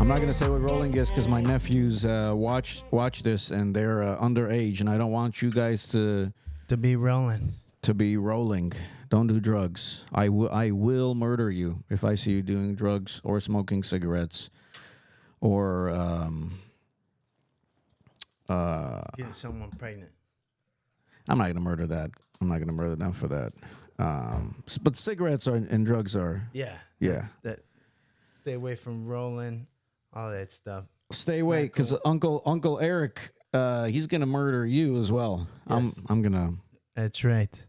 I'm not going to say what rolling is because my nephews watch this and they're underage, and I don't want you guys to be rolling. To be rolling. Don't do drugs. I will murder you if I see you doing drugs or smoking cigarettes or Get someone pregnant. I'm not going to murder that. I'm not going to murder them for that. But cigarettes and drugs are. Yeah. Stay away from rolling, all that stuff. Stay away, because cool. Uncle Eric, he's gonna murder you as well. Yes. I'm gonna. That's right.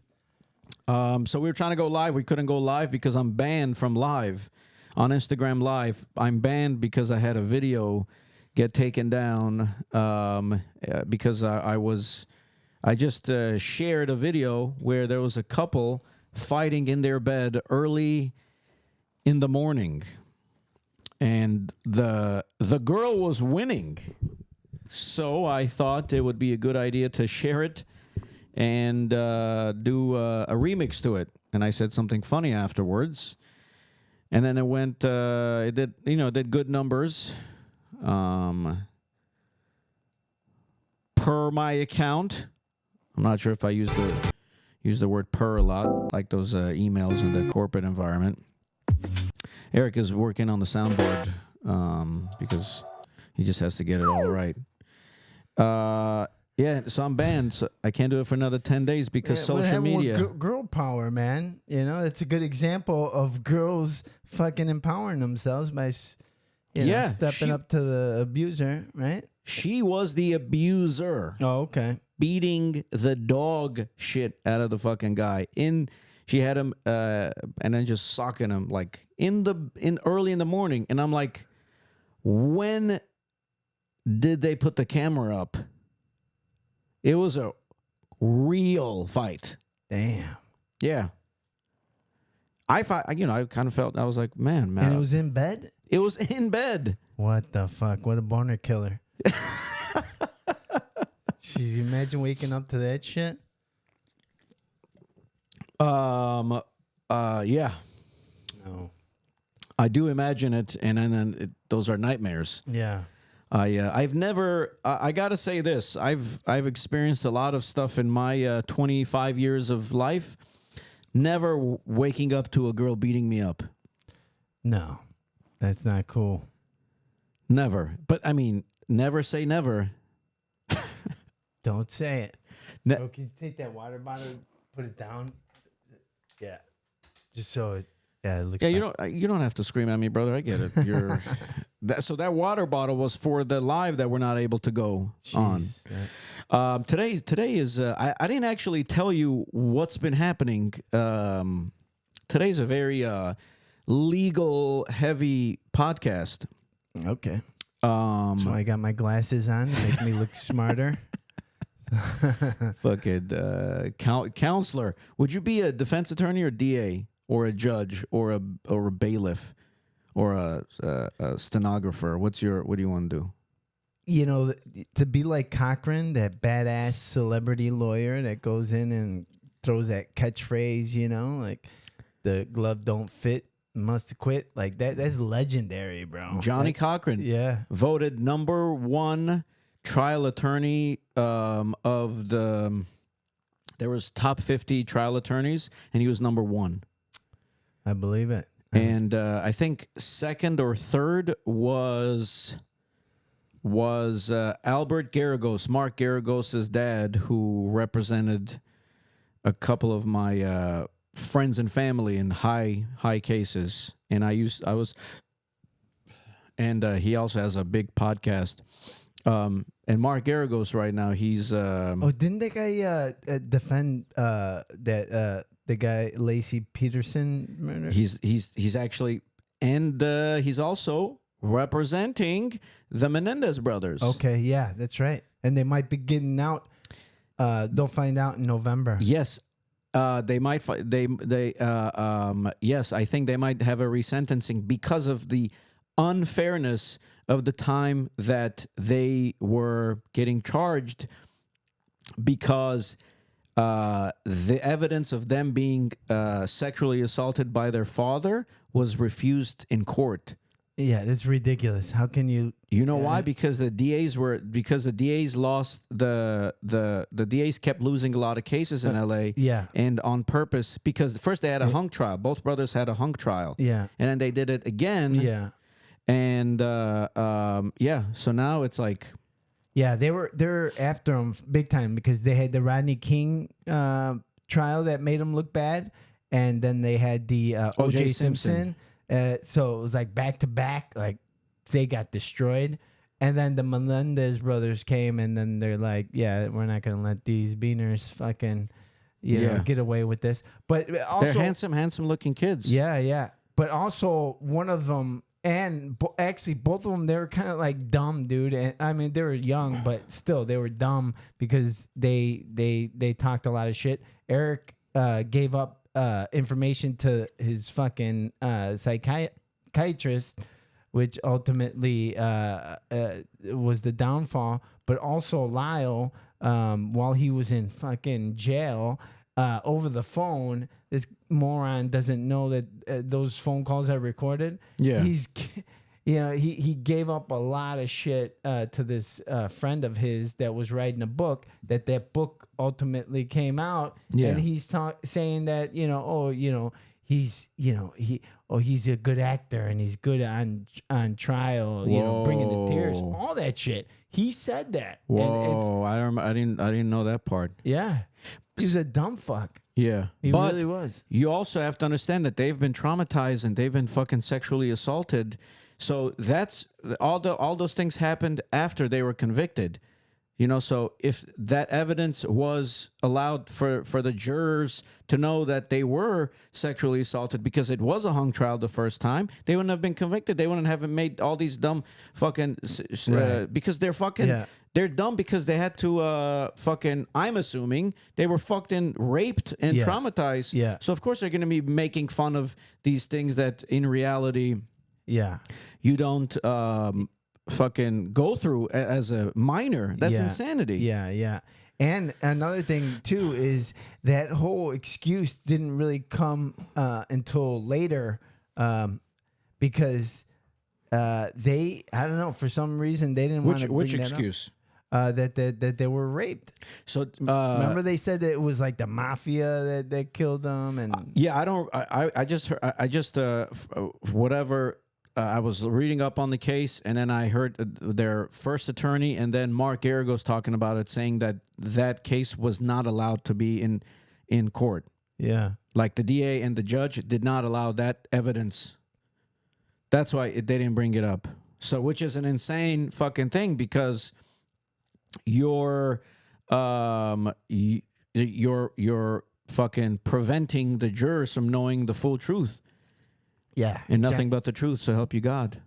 So we were trying to go live. We couldn't go live because I'm banned from live on Instagram Live. I'm banned because I had a video get taken down because I just shared a video where there was a couple fighting in their bed early in the morning. And the girl was winning. So I thought it would be a good idea to share it and do a remix to it. And I said something funny afterwards. And then it went, it did good numbers. Per my account. I'm not sure if I use the word per a lot, like those emails in the corporate environment. Eric is working on the soundboard because he just has to get it all right. Yeah, so I'm banned. So I can't do it for another 10 days because social media. Girl power, man. You know, it's a good example of girls fucking empowering themselves by stepping up to the abuser, right? She was the abuser. Oh, okay. Beating the dog shit out of the fucking guy. She had him, and then just socking him like early in the morning, and I'm like, when did they put the camera up? It was a real fight. Damn. Yeah. I kind of felt I was like, man. And it was in bed. It was in bed. What the fuck? What a boner killer. Jeez, you imagine waking up to that shit. Yeah. No. I do imagine it, and then those are nightmares. Yeah. I've never. I gotta say this. I've experienced a lot of stuff in my 25 years of life. Never waking up to a girl beating me up. No, that's not cool. Never. But I mean, never say never. Don't say it. Bro, can you take that water bottle, put it down? Yeah, just so it. Yeah, it looks. Yeah, you don't have to scream at me, brother. I get it. You're. So that water bottle was for the live that we're not able to go on. Today is. I didn't actually tell you what's been happening. Today's a very legal heavy podcast. Okay. That's why I got my glasses on to make me look smarter. Fucking counselor. Would you be a defense attorney or DA or a judge or a bailiff or a stenographer? What do you want to do? You know, to be like Cochran, that badass celebrity lawyer that goes in and throws that catchphrase, you know, like the glove don't fit, must quit. Like that's legendary, bro. Johnny Cochran. Yeah. Voted number one trial attorney of the. There was top 50 trial attorneys, and he was number one. I believe it. And I think second or third was Albert Garagos, Mark Garagos' dad, who represented a couple of my friends and family in high cases. And he also has a big podcast. And Mark Garagos right now, he's didn't that guy defend the guy Lacey Peterson murder? He's actually, and he's also representing the Menendez brothers. Okay, yeah, that's right. And they might be getting out. They'll find out in November. Yes, they might. Yes, I think they might have a resentencing because of the unfairness of the time that they were getting charged, because the evidence of them being sexually assaulted by their father was refused in court. Yeah, it's ridiculous. How can you? You know why? Because the DAs lost the DAs kept losing a lot of cases in LA. Yeah. And on purpose, because first they had a hung trial. Both brothers had a hung trial. Yeah. And then they did it again. Yeah. And so now it's like, yeah, they're after him big time because they had the Rodney King trial that made him look bad, and then they had the O.J. Simpson. So it was like back to back, like they got destroyed. And then the Melendez brothers came, and then they're like, yeah, we're not going to let these beaners fucking, you know, get away with this. But also, they're handsome looking kids. Yeah, yeah. But also one of them, and actually both of them, they were kind of like dumb, dude. And I mean, they were young, but still they were dumb because they talked a lot of shit. Eric gave up information to his fucking psychiatrist, which ultimately was the downfall. But also Lyle, while he was in fucking jail, over the phone, this moron doesn't know that those phone calls are recorded. Yeah, he gave up a lot of shit to this friend of his that was writing a book. That book ultimately came out, and he's saying that he's he's a good actor and he's good on trial. Whoa. Bringing the tears, all that shit. He said that. Whoa, I didn't know that part. Yeah, he's a dumb fuck. Yeah, he really was. You also have to understand that they've been traumatized and they've been fucking sexually assaulted. So that's all those things happened after they were convicted. So if that evidence was allowed for the jurors to know that they were sexually assaulted because it was a hung trial the first time, they wouldn't have been convicted. They wouldn't have made all these dumb fucking because they're fucking they're dumb because they had to fucking, I'm assuming they were fucking raped and traumatized. Yeah. So of course they're going to be making fun of these things that in reality you don't fucking go through as a minor. That's insanity. Yeah. And another thing too is that whole excuse didn't really come until later, because I don't know, for some reason they didn't want to bring which that excuse up. That they were raped. So remember they said that it was like the mafia that killed them, and I just whatever. I was reading up on the case, and then I heard their first attorney, and then Mark Garrigo's talking about it, saying that case was not allowed to be in court. Yeah, like the DA and the judge did not allow that evidence. That's why they didn't bring it up. So, which is an insane fucking thing because you're fucking preventing the jurors from knowing the full truth. Yeah. And nothing but the truth, so help you God.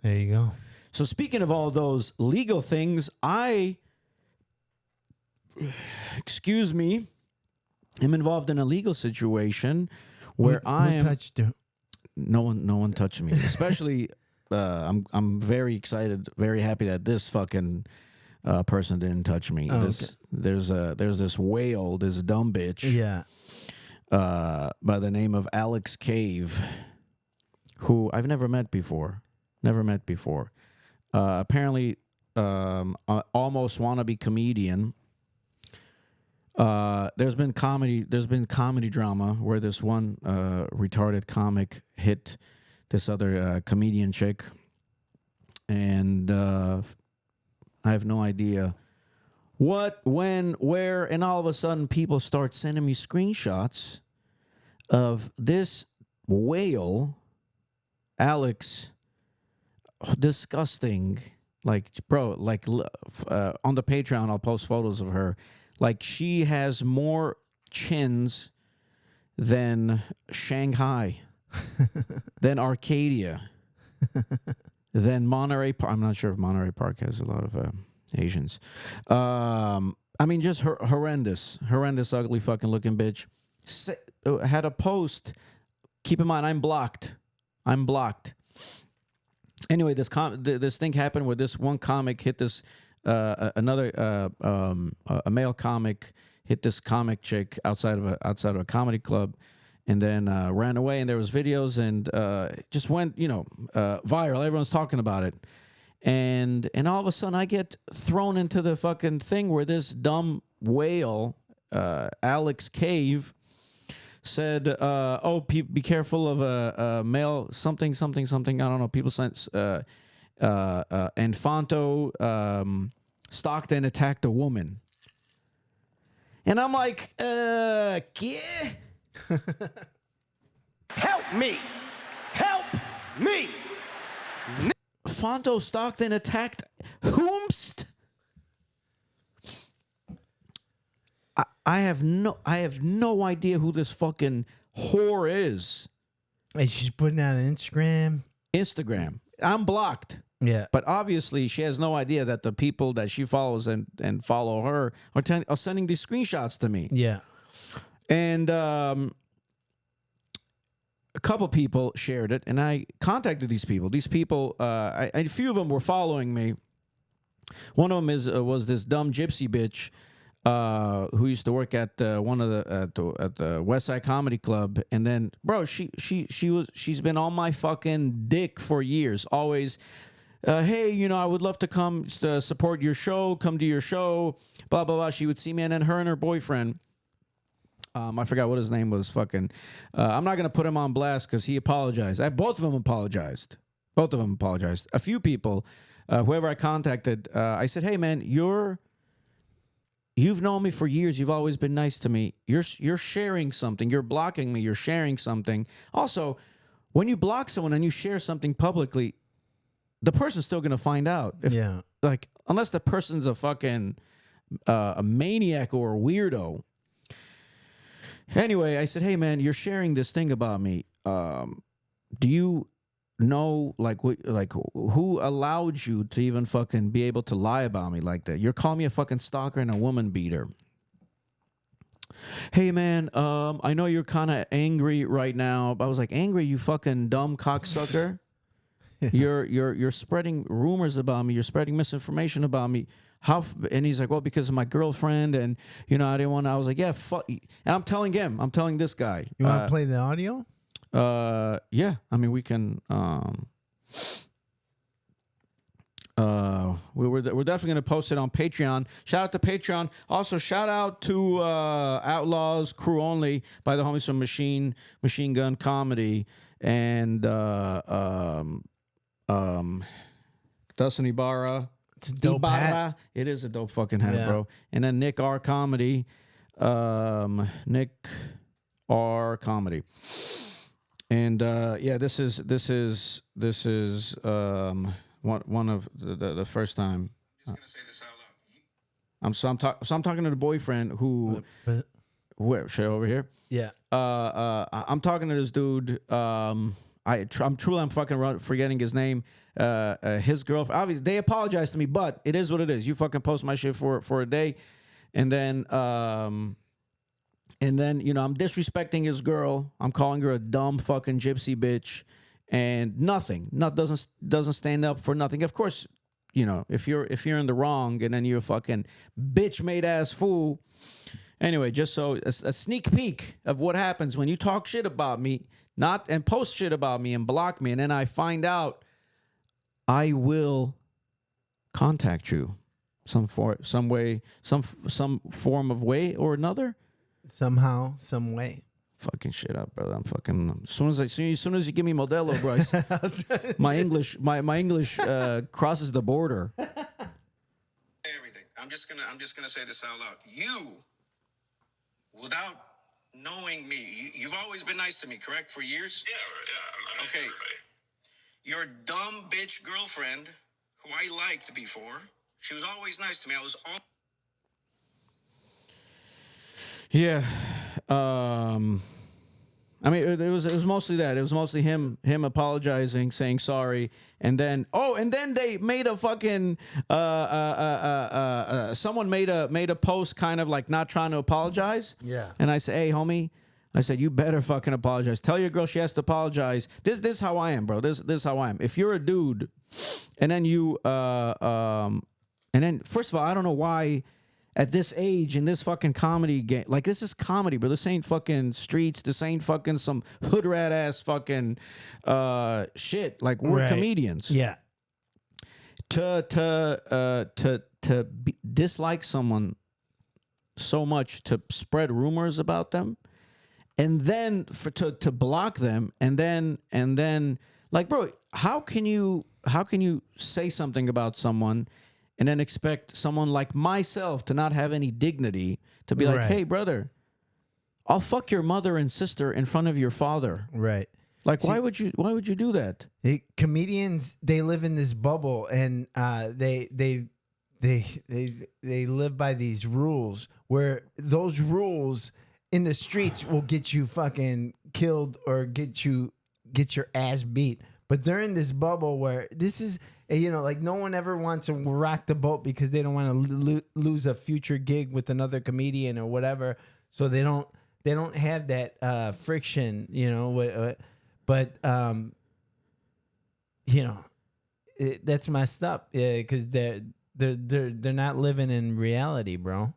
There you go. So speaking of all those legal things, excuse me, am involved in a legal situation where who touched you? No one touched me. Especially, I'm very excited, very happy that this fucking person didn't touch me. Oh, there's this whale, this dumb bitch. Yeah. By the name of Alex Cave, who I've never met before. Apparently, almost wannabe comedian. There's been comedy drama where this one retarded comic hit this other comedian chick, and I have no idea what, when, where, and all of a sudden people start sending me screenshots of this whale, Alex, disgusting. Like, bro, like on the Patreon, I'll post photos of her. Like, she has more chins than Shanghai, than Arcadia, than Monterey Park. I'm not sure if Monterey Park has a lot of Asians. I mean, just horrendous, ugly fucking looking bitch. Had a post. Keep in mind, I'm blocked. Anyway, this thing happened where this one comic hit this a male comic hit this comic chick outside of a comedy club, and then ran away. And there was videos, and just went, viral. Everyone's talking about it. And all of a sudden, I get thrown into the fucking thing where this dumb whale, Alex Cave, said, be careful of a male something. I don't know. People sent, and Fanto stalked and attacked a woman. And I'm like, ¿qué? Help me! Help me! Fanto stalked and attacked whomst? I have no idea who this fucking whore is. Hey, she's putting out on Instagram. I'm blocked. Yeah. But obviously, she has no idea that the people that she follows and follow her are sending these screenshots to me. Yeah. And a couple people shared it, and I contacted these people. These people, a few of them were following me. One of them was this dumb gypsy bitch who used to work at one of the West Side Comedy Club, and then, bro, she's been on my fucking dick for years. Always, hey, I would love to come support your show, come to your show, blah blah blah. She would see me, and then her and her boyfriend. I forgot what his name was. Fucking, I'm not gonna put him on blast because he apologized. Both of them apologized. A few people, whoever I contacted, I said, "Hey, man, you've known me for years. You've always been nice to me. You're sharing something. You're blocking me. You're sharing something. Also, when you block someone and you share something publicly, the person's still gonna find out. Like, unless the person's a fucking a maniac or a weirdo." Anyway, I said, "Hey, man, you're sharing this thing about me. Do you know, who allowed you to even fucking be able to lie about me like that? You're calling me a fucking stalker and a woman beater." "Hey, man, I know you're kind of angry right now." I was like, "Angry, you fucking dumb cocksucker? You're spreading rumors about me. You're spreading misinformation about me. How?" And he's like, "Well, because of my girlfriend, and I didn't want to." I was like, "Yeah, fuck." And I'm telling this guy. You want to play the audio? Yeah. I mean, we can. We're definitely gonna post it on Patreon. Shout out to Patreon. Also, shout out to Outlaws Crew Only by the homies from Machine Gun Comedy and Dustin Ibarra. It's a dope hat. It is a dope fucking hat, Yeah. bro. And then Nick R Comedy. Nick R Comedy. And yeah, this is one of the first time. I'm just gonna say this out loud. I'm talking to the boyfriend who where should I over here? Yeah. I'm talking to this dude. I'm fucking forgetting his name. His girlfriend. Obviously, they apologized to me, but it is what it is. You fucking post my shit for a day, and then I'm disrespecting his girl. I'm calling her a dumb fucking gypsy bitch, and doesn't stand up for nothing. Of course, if you're in the wrong, and then you're a fucking bitch made ass fool. Anyway, just so a sneak peek of what happens when you talk shit about me, and post shit about me and block me, and then I find out, I will contact you some form of way or another. Somehow, some way. Fucking shit up, brother. I'm fucking as soon as you give me Modelo, Bryce, my English crosses the border. Everything. I'm just gonna say this out loud. You, without knowing me, you've always been nice to me, correct? For years? Yeah, I'm nice to everybody. Your dumb bitch girlfriend, who I liked before, she was always nice to me. I was all. Yeah. I mean, it was mostly that. It was mostly him apologizing, saying sorry, and then they made a fucking someone made a post kind of like not trying to apologize. Yeah. And I said, "Hey, homie," I said, "you better fucking apologize. Tell your girl she has to apologize." This is how I am, bro. This is how I am. If you're a dude, and then you and then first of all, I don't know why at this age in this fucking comedy game. Like, this is comedy, bro. This ain't fucking streets. This ain't fucking some hood rat ass fucking shit. Like, we're comedians. Yeah. Dislike someone so much, to spread rumors about them, and then to block them, and then like, bro, how can you say something about someone and then expect someone like myself to not have any dignity, to be like, hey, brother, I'll fuck your mother and sister in front of your father. Right. Like, why would you do that? Comedians, they live in this bubble, and they live by these rules, where those rules in the streets will get you fucking killed or get your ass beat. But they're in this bubble where this is, like, no one ever wants to rock the boat because they don't want to lose a future gig with another comedian or whatever. So they don't have that friction, But that's messed up, because they're not living in reality, bro.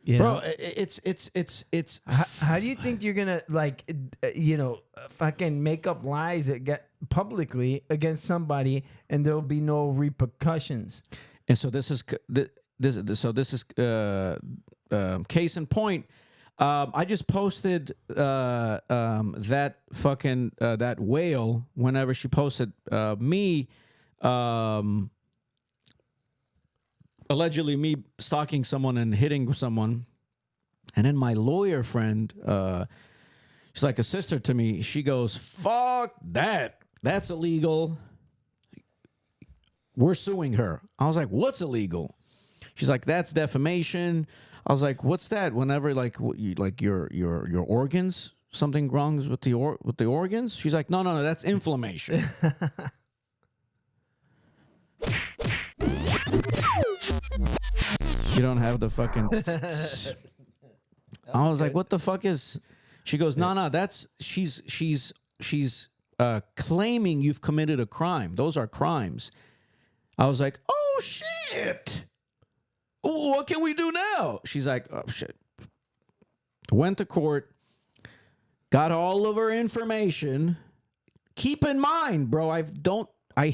Bro, it's how do you think you're gonna fucking make up lies that get publicly against somebody and there'll be no repercussions? And so this is case in point. I just posted that fucking that whale whenever she posted me allegedly me stalking someone and hitting someone. And then my lawyer friend, she's like a sister to me. She goes, fuck that. That's illegal. We're suing her. I was like, what's illegal? She's like, that's defamation. I was like, what's that? Whenever your organs, something wrong with the organs? She's like, no, that's inflammation. You don't have the fucking. I was like, what the fuck is? She goes, no, that's she's claiming you've committed a crime. Those are crimes. I was like, oh shit. Ooh, what can we do now? She's like, oh shit. Went to court, got all of her information. Keep in mind, bro, I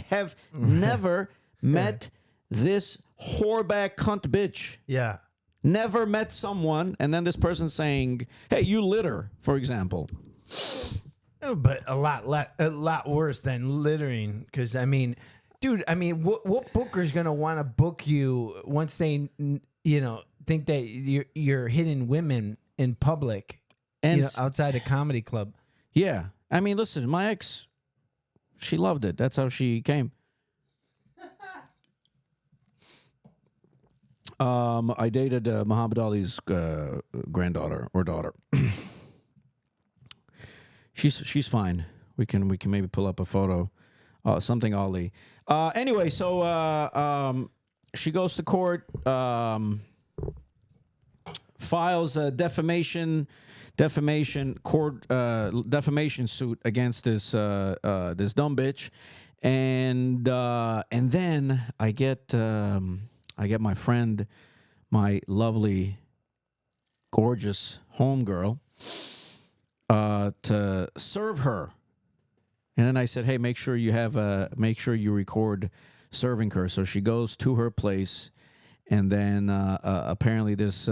have never met this whoreback cunt bitch. Yeah. Never met someone, and then this person saying, hey, you litter, for example. But a lot worse than littering, because dude, what booker's gonna want to book you once they, think that you're hitting women in public, and outside a comedy club? Yeah, listen, my ex, she loved it. That's how she came. I dated Muhammad Ali's granddaughter or daughter. She's fine. We can maybe pull up a photo, something Ali. Anyway, so she goes to court, files a defamation suit against this dumb bitch, and then I get my friend, my lovely, gorgeous homegirl, to serve her. And then I said, hey, make sure you record serving her. So she goes to her place, and then apparently this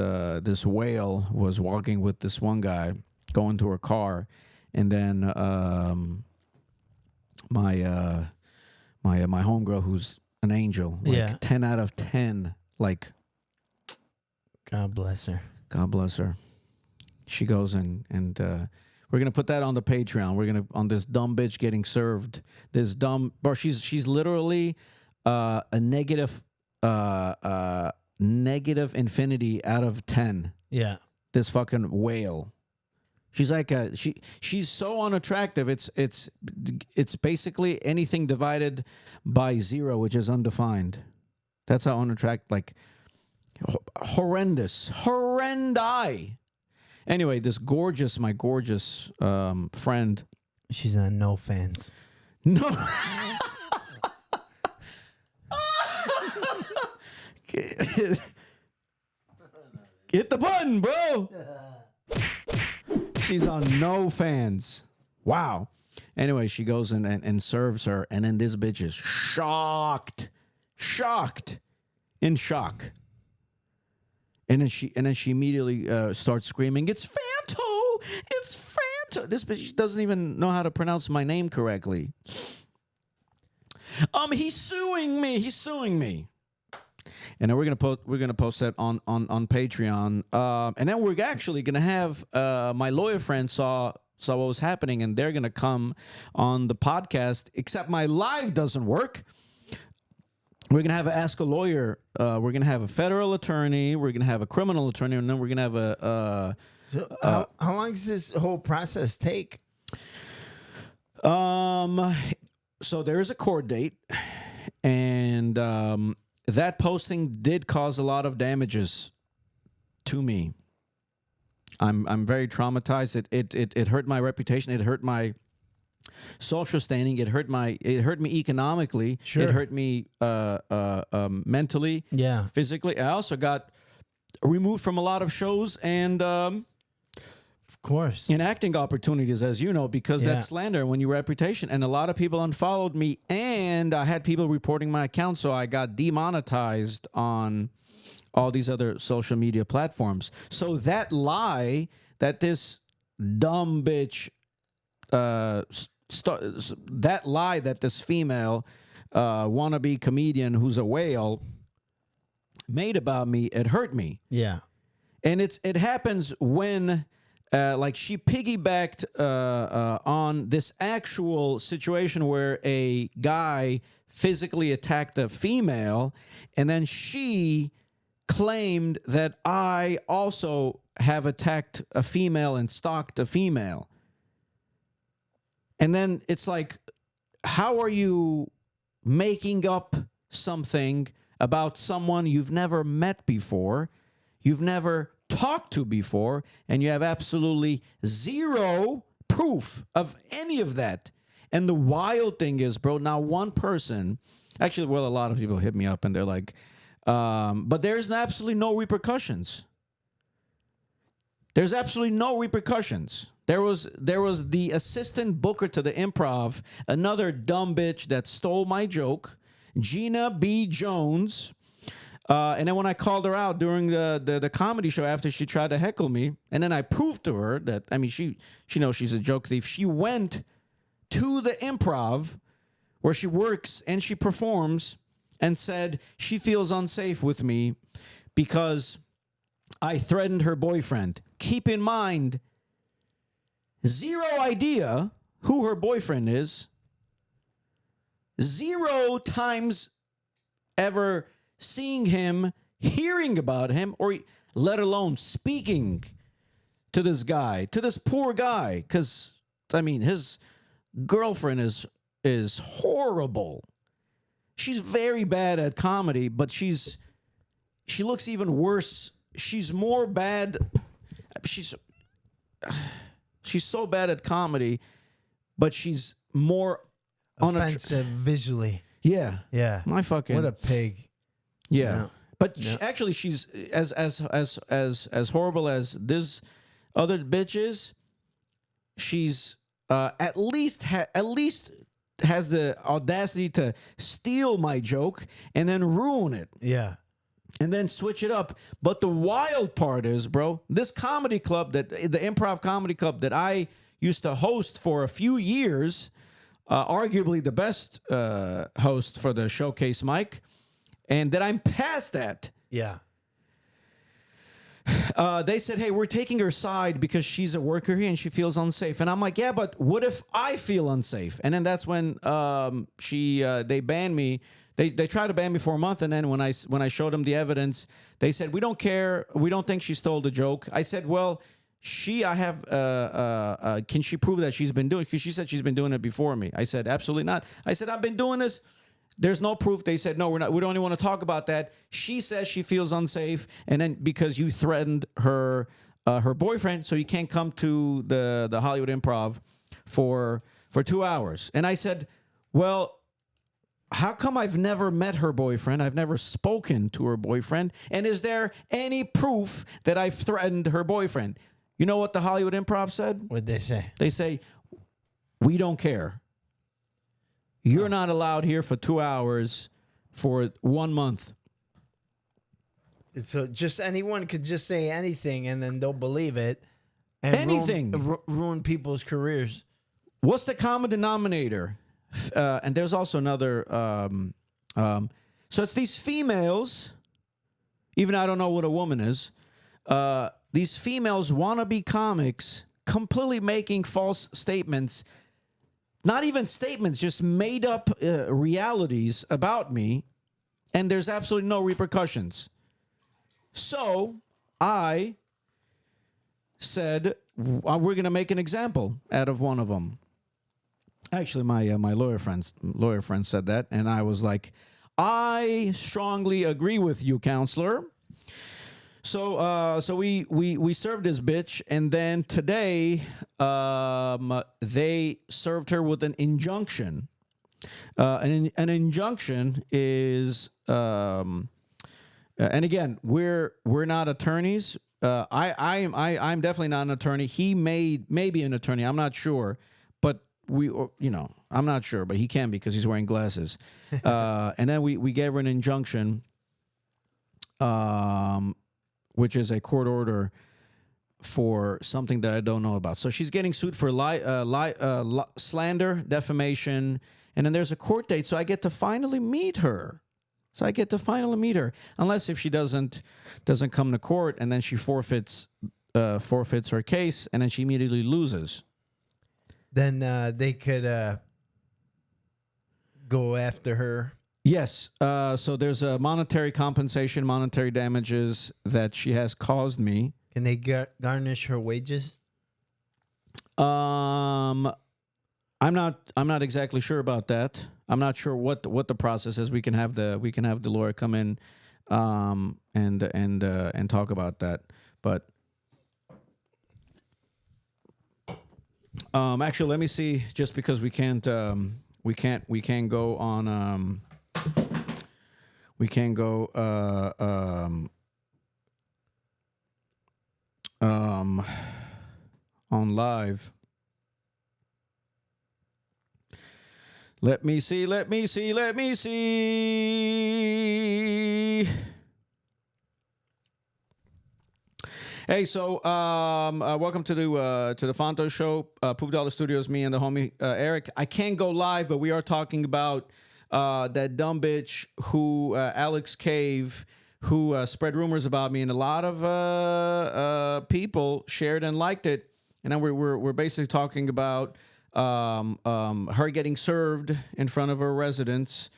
whale was walking with this one guy, going to her car, and then my homegirl, who's an angel, 10 out of 10, like, God bless her. God bless her. She goes and we're gonna put that on the Patreon. We're gonna, on this dumb bitch getting served. This dumb, bro. She's literally a negative infinity out of 10. Yeah. This fucking whale. She's like she's so unattractive. It's basically anything divided by 0, which is undefined. That's how unattractive, like, horrendous, horrendi. Anyway, my gorgeous friend. She's on No Fans. No. Hit the button, bro. She's on no fans. Wow. Anyway, she goes in and serves her, and then this bitch is shocked, in shock. And then she immediately starts screaming, "It's Fanto! It's Fanto!" This bitch doesn't even know how to pronounce my name correctly. He's suing me. He's suing me. And then we're gonna post that on Patreon. And then we're actually gonna have my lawyer friend saw what was happening, and they're gonna come on the podcast. Except my live doesn't work. We're gonna have Ask a Lawyer. We're gonna have a federal attorney. We're gonna have a criminal attorney, and then we're gonna have a. How long does this whole process take? So there is a court date, and that posting did cause a lot of damages to me. I'm very traumatized. It hurt my reputation. It hurt my social standing. It hurt me economically. Sure. It hurt me mentally. Yeah. Physically. I also got removed from a lot of shows and Of course. in acting opportunities, as you know, because Yeah. that's slander when your reputation. And a lot of people unfollowed me, and I had people reporting my account, so I got demonetized on all these other social media platforms. So that lie that this dumb bitch, that lie that this female wannabe comedian who's a whale made about me, it hurt me. Yeah. And it happens when like she piggybacked on this actual situation where a guy physically attacked a female, and then she claimed that I also have attacked a female and stalked a female. And then it's like, how are you making up something about someone you've never met before, you've never talked to before, and you have absolutely zero proof of any of that? And the wild thing is, bro, now one person, actually, well, a lot of people hit me up and they're like, but there's absolutely no repercussions. There's absolutely no repercussions. There was the assistant booker to the Improv, another dumb bitch that stole my joke, Gina B. Jones. And then when I called her out during the comedy show after she tried to heckle me, and then I proved to her that, I mean, she knows she's a joke thief. She went to the Improv where she works and she performs and said she feels unsafe with me because I threatened her boyfriend. Keep in mind, zero idea who her boyfriend is. 0 times ever seeing him, hearing about him, or let alone speaking to this guy, to this poor guy. Because, I mean, his girlfriend is horrible. She's very bad at comedy, but she looks even worse. She's more bad. She's so bad at comedy, but she's more Offensive visually. Yeah. Yeah. My fucking What a pig. yeah. Yeah. But Yeah. actually, she's as horrible as this other bitch is. She's at least has the audacity to steal my joke and then ruin it Yeah. and then switch it up. But the wild part is, bro, this comedy club, the Improv Comedy Club that I used to host for a few years, arguably the best host for the Showcase mic, and that I'm past that. Yeah. They said, hey, we're taking her side because she's a worker here and she feels unsafe. And I'm like, yeah, but what if I feel unsafe? And then that's when they banned me. They tried to ban me for a month, and then when I showed them the evidence, they said, we don't care. We don't think she stole the joke. I said, well, can she prove that she's been doing it? Because she said she's been doing it before me. I said, absolutely not. I said, I've been doing this. There's no proof. They said, no, we're not. We don't even want to talk about that. She says she feels unsafe, and then because you threatened her boyfriend, so you can't come to the Hollywood Improv for 2 hours. And I said, well, how come I've never met her boyfriend? I've never spoken to her boyfriend. And is there any proof that I've threatened her boyfriend? You know what the Hollywood Improv said? What'd they say? They say, we don't care. You're not allowed here for 2 hours for 1 month. So just anyone could just say anything and then they'll believe it. And Anything. ruin people's careers. What's the common denominator? And there's also another. So it's these females, even I don't know what a woman is. These females wannabe comics completely making false statements. Not even statements, just made up realities about me. And there's absolutely no repercussions. So I said, we're going to make an example out of one of them. Actually, my lawyer friend said that, and I was like, I strongly agree with you, counselor. So we served this bitch, and then today they served her with an injunction. An injunction is, and again, we're not attorneys. I'm definitely not an attorney. He may be an attorney. I'm not sure, but I'm not sure, but he can because he's wearing glasses. And then we gave her an injunction, which is a court order for something that I don't know about. So she's getting sued for slander, defamation, and then there's a court date. So I get to finally meet her. Unless if she doesn't come to court and then she forfeits her case and then she immediately loses. Then they could go after her. Yes. So there's a monetary compensation, monetary damages that she has caused me. Can they garnish her wages? I'm not exactly sure about that. I'm not sure what the process is. We can have the lawyer come in and talk about that. But actually, let me see. Just because we can't go on on live. Let me see. Hey, so welcome to the Fanto Show. Poop Dollar Studios, me and the homie Eric. I can't go live, but we are talking about that dumb bitch who Alex Cave, who spread rumors about me, and a lot of people shared and liked it. And then we're basically talking about her getting served in front of her residence,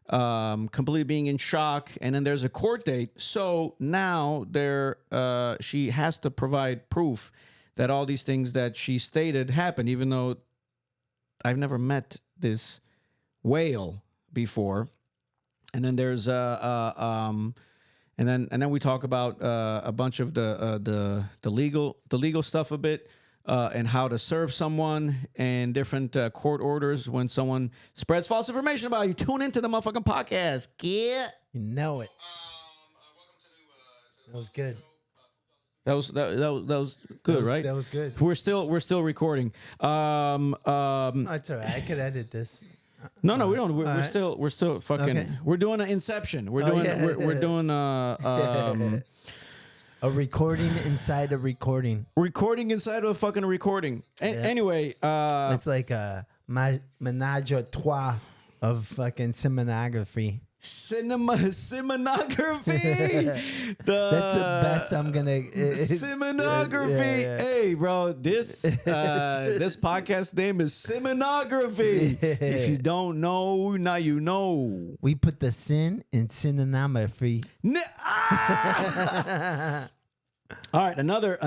completely being in shock, and then there's a court date. So now she has to provide proof that all these things that she stated happened, even though I've never met this whale before. And then there's and then we talk about a bunch of the legal stuff a bit. And how to serve someone and different court orders when someone spreads false information about you. Tune into the motherfucking podcast, kid. You know it. That was good. That was good, right? That was good. We're still recording. That's all right. I could edit this. No, we don't. We're still fucking. Okay. We're doing an Inception. We're doing A recording inside a recording. Recording inside of a fucking recording. Anyway, it's like a menage a trois of fucking cinematography. Cinematography. That's the best I'm gonna. Cinematography. Yeah. Hey, bro, this podcast name is Cinematography. If you don't know, now you know. We put the sin in cinematography. All right, another.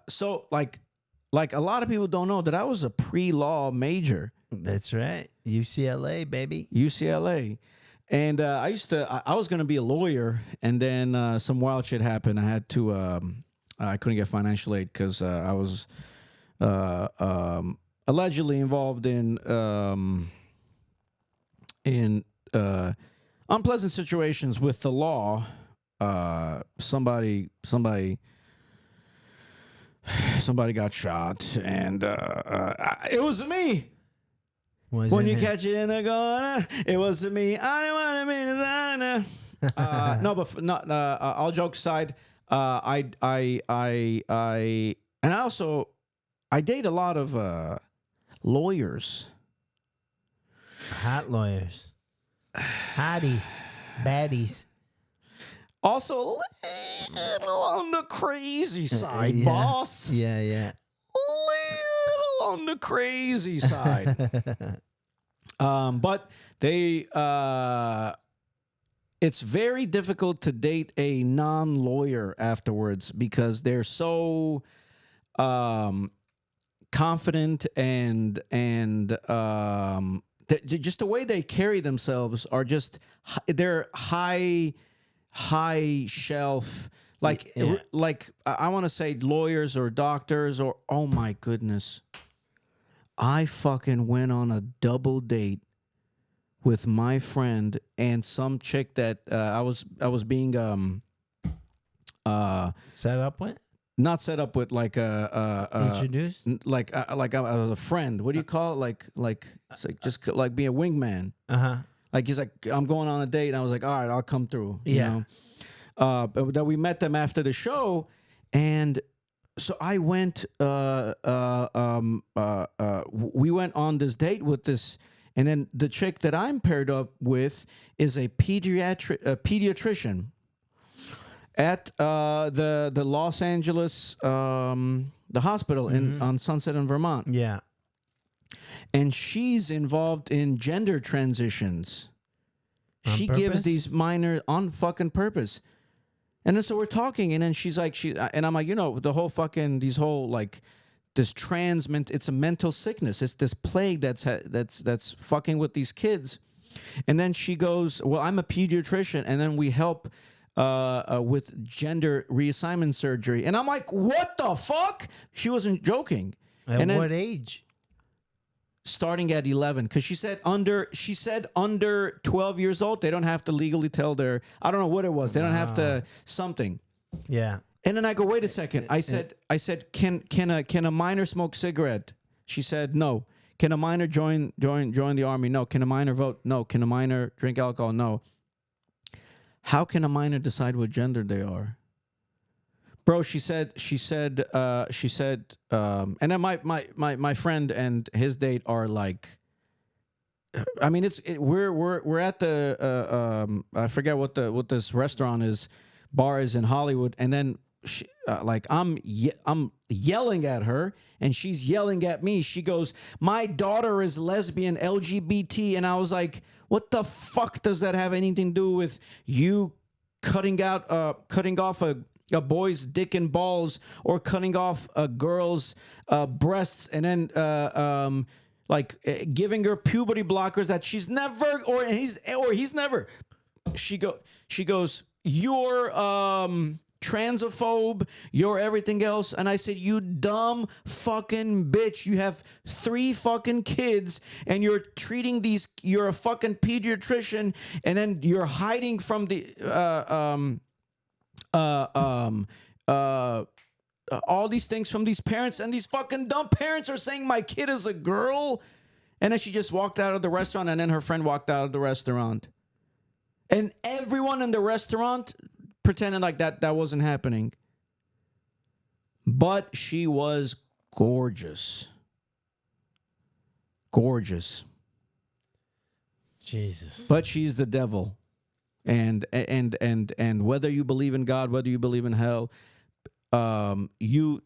So like a lot of people don't know that I was a pre-law major. That's right, UCLA, baby. UCLA. And I was going to be a lawyer, and then some wild shit happened. I had to, I couldn't get financial aid because I was allegedly involved in in unpleasant situations with the law. Somebody got shot, and it was me. When you catch it in the corner, it wasn't me. I didn't want to be the designer. No, but not. All jokes aside, and I date a lot of lawyers. Hot lawyers. Hotties. Baddies. Also, a little on the crazy side, Yeah. boss. Yeah, yeah. Little on the crazy side. But they, it's very difficult to date a non-lawyer afterwards because they're so confident and just the way they carry themselves are just they're high shelf. Like, Yeah. like I want to say lawyers or doctors or, oh my goodness. I fucking went on a double date with my friend and some chick that I was being Set up with? not set up with, like Introduced? like I was a friend. What do you call it? Like it's like just like being a wingman. Uh-huh. Like he's like, I'm going on a date, and I was like, all right, I'll come through. You Yeah. know? But that we met them after the show, and so I went. We went on this date with this, and then the chick that I'm paired up with is a pediatrician at the Los Angeles the hospital on Sunset in Vermont. Yeah. And she's involved in gender transitions. On She purpose? gives these minor on fucking purpose. And then so we're talking, and then she's like, and I'm like, you know, the whole fucking these whole like this it's a mental sickness. It's this plague that's fucking with these kids. And then she goes, well, I'm a pediatrician, and then we help with gender reassignment surgery. And I'm like, what the fuck? She wasn't joking. At And then- what age? Starting at 11, because she said under 12 years old, they don't have to legally tell their, I don't know what it was. They don't have to something. Yeah. And then I go, wait a second. I said, can a minor smoke cigarette? She said, no. Can a minor join the army? No. Can a minor vote? No. Can a minor drink alcohol? No. How can a minor decide what gender they are? Bro, she said, and then my friend and his date are like, I mean, we're at the I forget what this restaurant is, bar is in Hollywood, and then she, like I'm yelling at her, and she's yelling at me. She goes, "My daughter is lesbian, LGBT," and I was like, "What the fuck does that have anything to do with you cutting off a boy's dick and balls, or cutting off a girl's breasts, and then giving her puberty blockers that she's never or he's never." She goes, "You're transphobe, you're everything else." And I said, "You dumb fucking bitch. You have 3 fucking kids, and you're you're a fucking pediatrician, and then you're hiding from the all these things from these parents, and these fucking dumb parents are saying my kid is a girl." And then she just walked out of the restaurant, and then her friend walked out of the restaurant, and everyone in the restaurant pretended like that wasn't happening. But she was gorgeous. Jesus. But she's the devil. And whether you believe in God, whether you believe in hell, you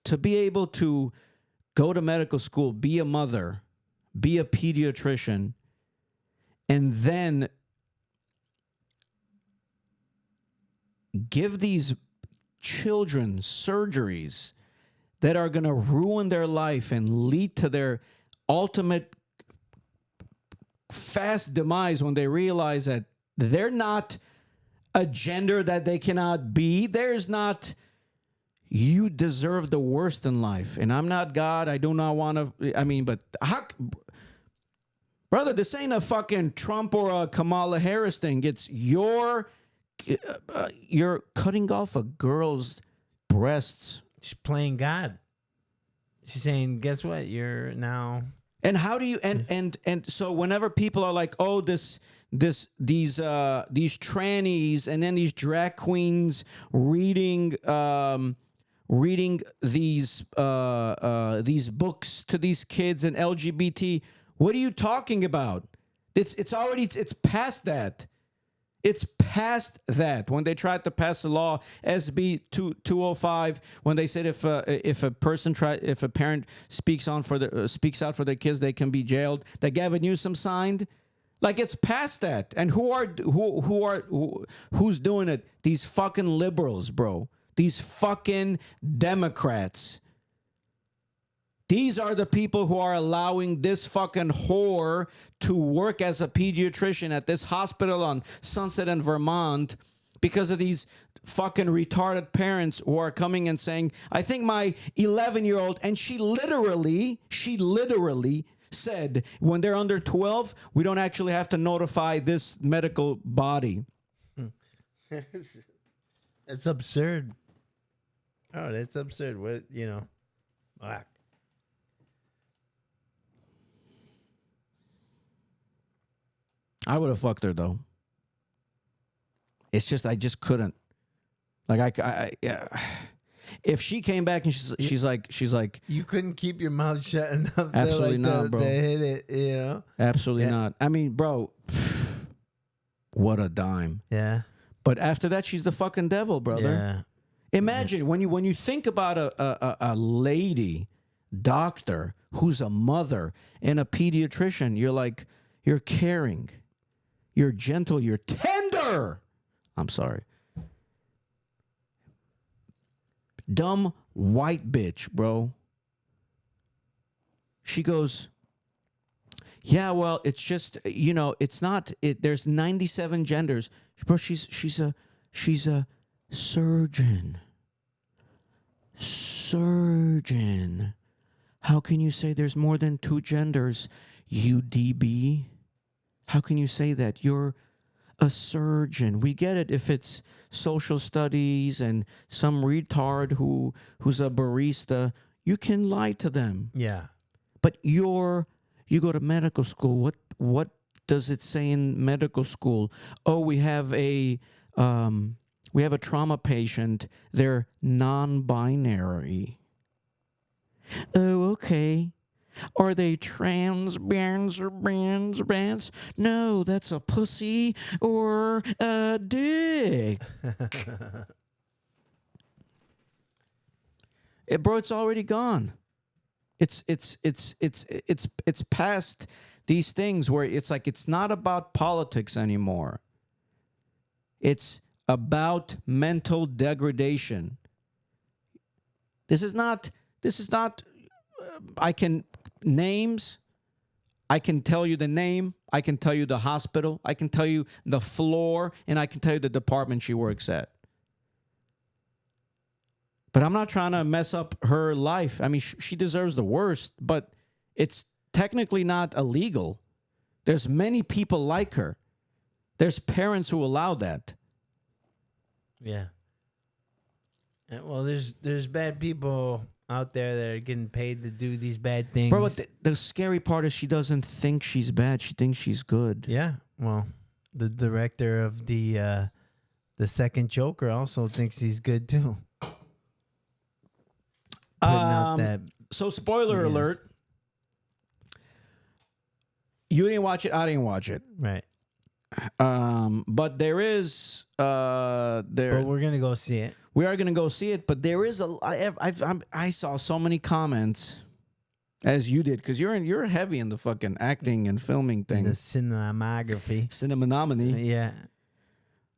to be able to go to medical school, be a mother, be a pediatrician, and then give these children surgeries that are going to ruin their life and lead to their ultimate fast demise when they realize that they're not a gender that they cannot be. There's not, you deserve the worst in life. And I'm not God. I do not want to, I mean, but how, Brother, this ain't a fucking Trump or a Kamala Harris thing. It's you're cutting off a girl's breasts. She's playing God. She's saying, guess what? You're now. And how do you and so whenever people are like, oh, these trannies and then these drag queens reading these books to these kids and LGBT, what are you talking about? It's past that. It's past that. When they tried to pass the law SB 205, when they said if a parent speaks out for their kids, they can be jailed. That Gavin Newsom signed, like it's past that. And who's doing it? These fucking liberals, bro. These fucking Democrats. These are the people who are allowing this fucking whore to work as a pediatrician at this hospital on Sunset in Vermont because of these fucking retarded parents who are coming and saying, I think my 11-year-old, and she literally said, when they're under 12, we don't actually have to notify this medical body. That's absurd. Oh, that's absurd. What, Fuck. I would have fucked her though. It's just I just couldn't. Like yeah. If she came back and she's like You couldn't keep your mouth shut enough. Absolutely not, bro. To hit it, Absolutely not. I mean, bro, what a dime. Yeah. But after that, she's the fucking devil, brother. Yeah. Imagine when you think about a lady doctor who's a mother and a pediatrician, you're caring. You're gentle. You're tender. I'm sorry. Dumb white bitch, bro. She goes, yeah, well, it's just, it's not, there's 97 genders. Bro, she's a surgeon. Surgeon. How can you say there's more than 2 genders, UDB? How can you say that? You're a surgeon. We get it if it's social studies and some retard who's a barista. You can lie to them. Yeah. But you go to medical school. What does it say in medical school? Oh, we have a trauma patient. They're non-binary. Oh, okay. Are they trans bands or bands? No, that's a pussy or a dick. Bro, it's already gone. It's past these things where it's like it's not about politics anymore. It's about mental degradation. This is not I can names. I can tell you the name. I can tell you the hospital. I can tell you the floor, and I can tell you the department she works at. But I'm not trying to mess up her life. I mean, she deserves the worst, but it's technically not illegal. There's many people like her. There's parents who allow that. Yeah. Well, there's bad people out there that are getting paid to do these bad things. Bro, but the scary part is she doesn't think she's bad. She thinks she's good. Yeah. Well, the director of the second Joker also thinks he's good too. Putting out that. So spoiler alert. You didn't watch it. I didn't watch it. Right. But there is But we're gonna go see it. We are gonna go see it. But there is I saw so many comments, as you did, because you're heavy in the fucking acting and filming thing. The cinematography. Cinemonomy. Yeah.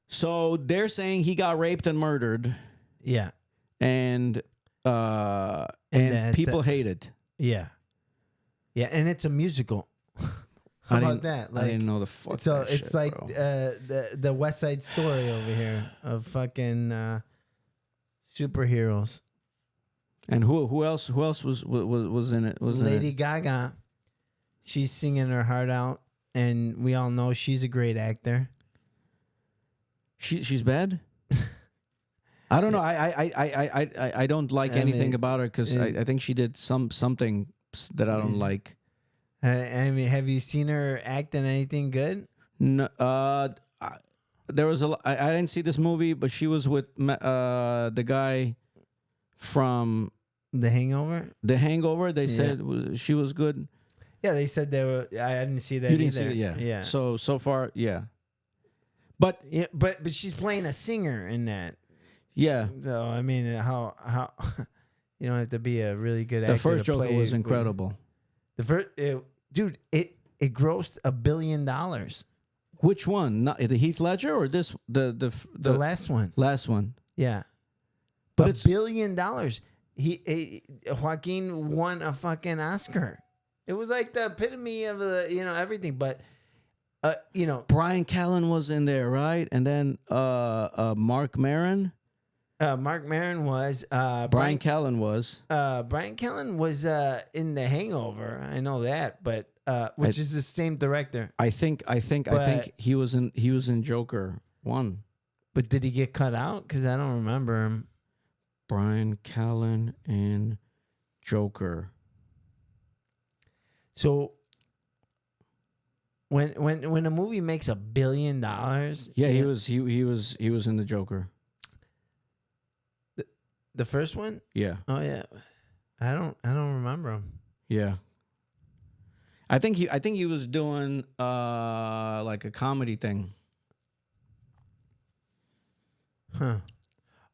So they're saying he got raped and murdered. Yeah. And people hate it. Yeah. Yeah, and it's a musical. How about that? I didn't know the fuck. So that it's shit, like bro. the West Side Story over here of fucking superheroes. And who else was in it? Was Lady Gaga. She's singing her heart out and we all know she's a great actor. She's bad. I don't know. I don't like anything about her because I think she did something that I don't like. I mean, have you seen her act in anything good? No, there was I didn't see this movie, but she was with the guy from The Hangover. The Hangover. They said she was good. Yeah, they said they were. I didn't see that. You didn't either. see it, Yeah. So far, yeah. But Yeah, but she's playing a singer in that. yeah, So I mean, how you don't have to be a really good actor. the first to Joker play was with- incredible. The first, dude, it grossed $1 billion. Which one? Not the Heath Ledger or this the last one. last one? Yeah, But but it's- $1 billion. Joaquin won a fucking Oscar. It was like the epitome of everything. But Brian Callen was in there, right? And then Mark Maron. Mark Maron was Brian Callen was. Brian Callen was in The Hangover. I know that, but which is the same director. I think he was in Joker 1. But did he get cut out? Because I don't remember him. Brian Callen in Joker. So when a movie makes $1 billion, Yeah, he was in the Joker. the first one. Yeah. Oh yeah, I don't remember him. Yeah. I think he was doing like a comedy thing. Huh.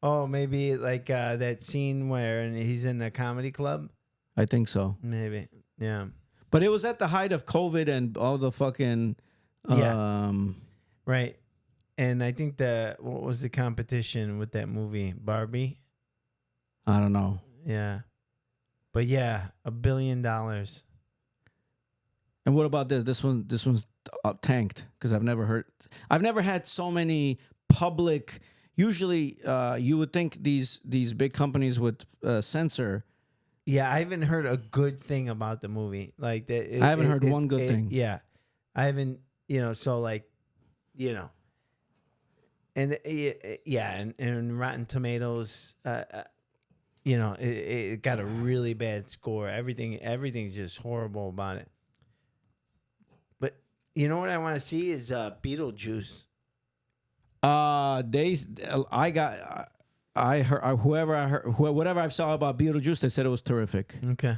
Oh, maybe like that scene where he's in a comedy club. I think so. Maybe. Yeah. But it was at the height of COVID and all the fucking Right. And I think what was the competition with that movie? Barbie? I don't know. Yeah. But yeah, $1 billion. And what about this? This one's tanked because I've never had so many public. Usually, you would think these big companies would censor. Yeah, I haven't heard a good thing about the movie. Like that, I haven't heard one good thing. Yeah, I haven't. So like, and yeah, and Rotten Tomatoes, it got a really bad score. Everything's just horrible about it. But you know what I want to see is Beetlejuice. Whatever I saw about Beetlejuice, they said it was terrific. Okay.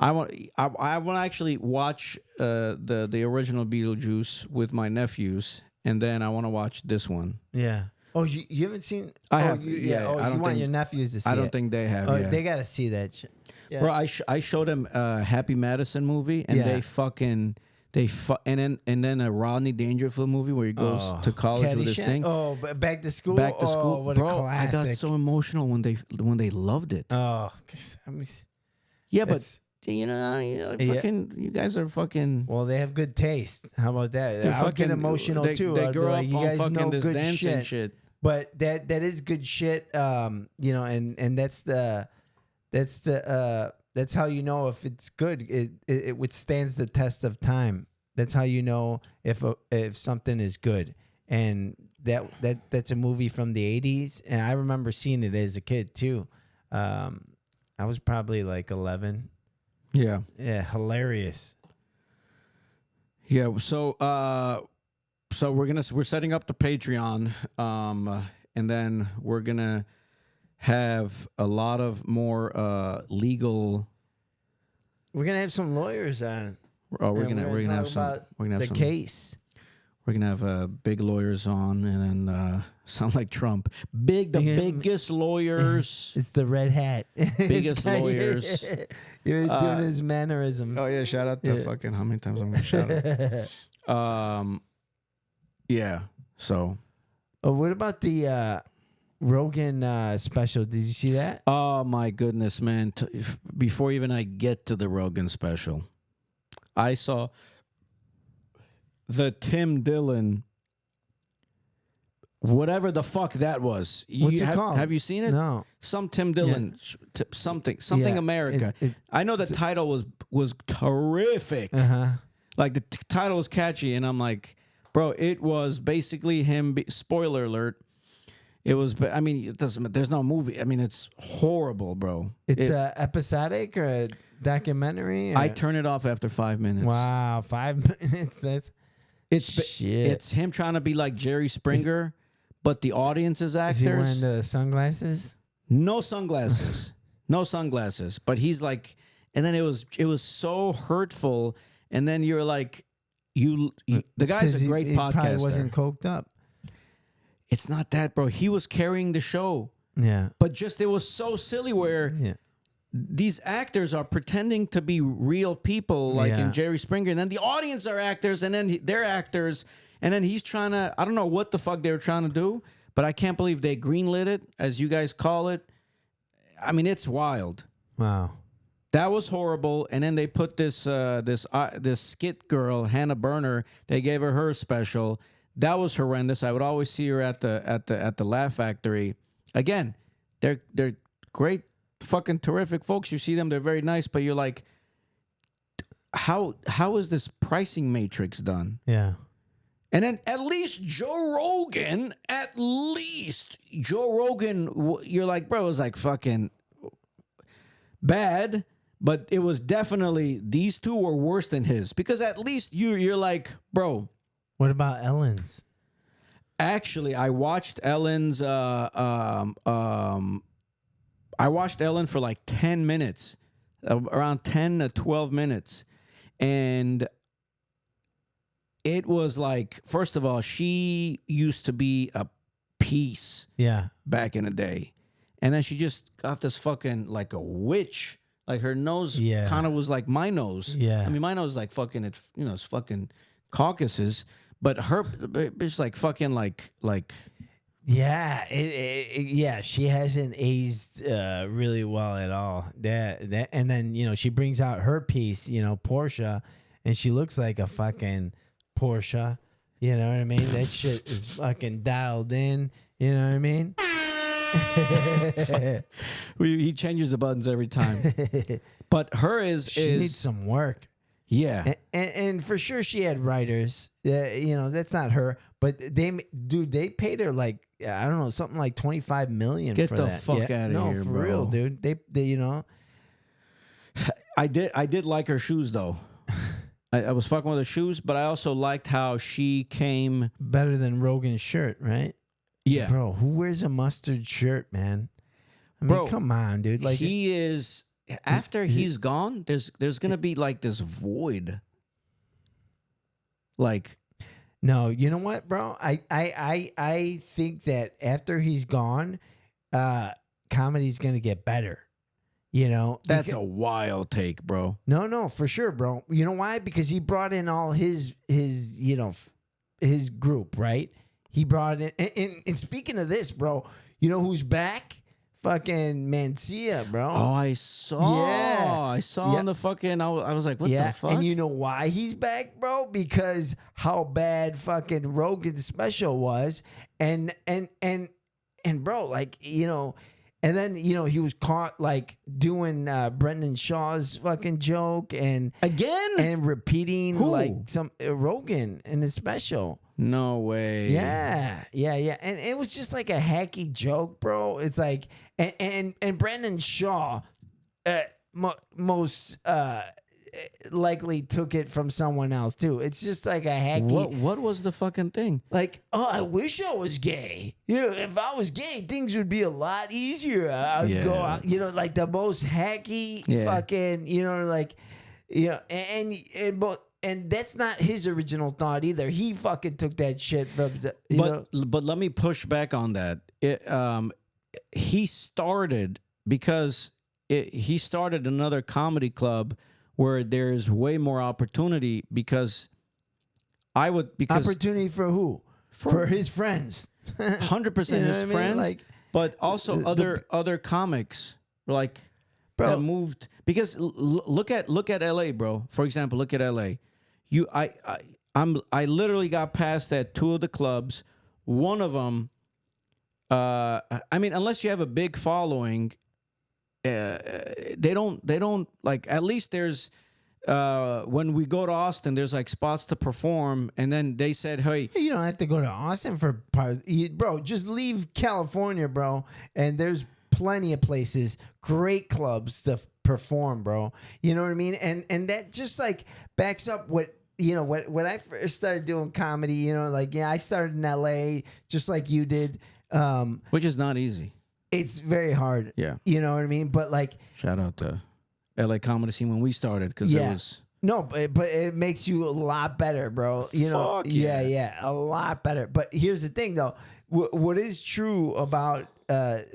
I want to actually watch the original Beetlejuice with my nephews, and then I want to watch this one. Yeah. Oh, you haven't seen? I have. Yeah. I don't you want think your nephews to see it? I don't think they have. Oh, yeah. they got to see that shit. Yeah. Bro, I showed them a Happy Madison movie, and and then a Rodney Dangerfield movie where he goes to college with his Caddyshack? thing. Oh, back to school. Back to Oh, school, what bro. a I classic. got so emotional when they loved it. Oh, 'cause, I mean, Yeah, but it's- you guys are fucking. well, they have good taste. How about that? They're I would get fucking- emotional they, too. They I'd be grow like, up you on guys fucking know this good dancing shit. shit. But that is good shit. And that's how you know if it's good. It withstands the test of time. That's how you know if something is good. And that's a movie from the 80s, and I remember seeing it as a kid too. I was probably like 11. Yeah. Yeah, hilarious. Yeah. So we're setting up the Patreon, and then we're gonna have a lot of more legal. We're gonna have some lawyers on. Oh, we're and gonna have talk some. about We're gonna have the some. case. We're gonna have big lawyers on, and then sound like Trump. The biggest lawyers. It's the red hat. Biggest lawyers. You're doing his mannerisms. Oh yeah! Shout out to fucking how many times I'm gonna shout out. Yeah. So. Oh, what about the Rogan special? Did you see that? Oh my goodness, man! Before even I get to the Rogan special, I saw the Tim Dillon, whatever the fuck that was. What's it called? Have you seen it? No. Some Tim Dillon, something Yeah, America. it's- I know the title was terrific. Uh huh. Like the title is catchy, and I'm like, bro, it was basically him. Spoiler alert. It was. I mean, it doesn't. There's no movie. I mean, it's horrible, bro. It's a episodic or a documentary. Or? I turn it off after 5 minutes. Wow, 5 minutes. That's shit. It's him trying to be like Jerry Springer, but the audience is actors. Is he wearing the sunglasses? No sunglasses. No sunglasses. But he's like, and then it was so hurtful. And then you're like, the guy's a great podcaster. He probably wasn't coked up. It's not that, bro. He was carrying the show. Yeah. But just it was so silly where these actors are pretending to be real people, like in Jerry Springer, and then the audience are actors, and then they're actors, and then he's trying to, I don't know what the fuck they were trying to do, but I can't believe they greenlit it, as you guys call it. I mean, it's wild. Wow. That was horrible. And then they put this skit girl, Hannah Berner. They gave her special. That was horrendous. I would always see her at the Laugh Factory. Again, they're great, fucking terrific folks. You see them, they're very nice. But you're like, how is this pricing matrix done? Yeah. And then at least Joe Rogan, you're like, bro, it was like fucking bad. But it was definitely, these two were worse than his. Because at least you're like, bro. What about Ellen's? Actually, I watched Ellen's, I watched Ellen for like 10 minutes. Around 10 to 12 minutes. And it was like, first of all, she used to be a piece back in the day. And then she just got this fucking, like a witch. Like her nose kind of was like my nose. Yeah. I mean, my nose is like fucking, it's fucking Caucasus. But her, it's like fucking like. Yeah, she hasn't aged really well at all. That, and then she brings out her piece, Portia, and she looks like a fucking Porsche. You know what I mean? That shit is fucking dialed in. You know what I mean? He changes the buttons every time. But her she needs some work. Yeah. And for sure she had writers. That's not her. But they paid her like, I don't know, something like $25 million Get for the that. fuck out of here, for bro. real, dude. They I did like her shoes though. I was fucking with her shoes, but I also liked how she came better than Rogan's shirt, right? Yeah. Bro, who wears a mustard shirt, man? I mean, bro, come on, dude. Like he is after he's gone, there's gonna be like this void. Like, no, you know what, bro? I think that after he's gone, comedy's gonna get better. That's a wild take, bro. No, for sure, bro. You know why? Because he brought in all his group, right? He brought in, and speaking of this, bro, you know who's back? Fucking Mancia, bro. Oh, I saw. Yeah. I saw on the fucking. I was like, what the fuck? And you know why he's back, bro? Because how bad fucking Rogan's special was, and bro, like and then he was caught like doing Brendan Shaw's fucking joke and repeating like some Rogan in his special. No way. Yeah. And it was just like a hacky joke, bro. It's like, and Brendan Shaw most likely took it from someone else too. It's just like a hacky. What was the fucking thing? Like, oh, I wish I was gay. If I was gay, things would be a lot easier. I'd go out, like the most hacky fucking, and that's not his original thought either. He fucking took that shit from But let me push back on that. He started he started another comedy club where there's way more opportunity because opportunity for who? For his friends. 100% his friends, like, but also other comics like that moved because look at LA, bro. For example, look at LA. I literally got past at two of the clubs. One of them, I mean, unless you have a big following, they don't like. At least there's when we go to Austin, there's like spots to perform, and then they said, "Hey, You don't have to go to Austin for bro. Just leave California, bro, and there's plenty of places, great clubs to perform, bro. You know what I mean? And that just like backs up what when I first started doing comedy. You know, like I started in L.A. just like you did. which is not easy." It's very hard. Yeah. You know what I mean? But like, Shout out to LA comedy scene when we started, because it was no, but it makes you a lot better, bro. You know, Fuck yeah. yeah, a lot better. But here's the thing, though. What is true about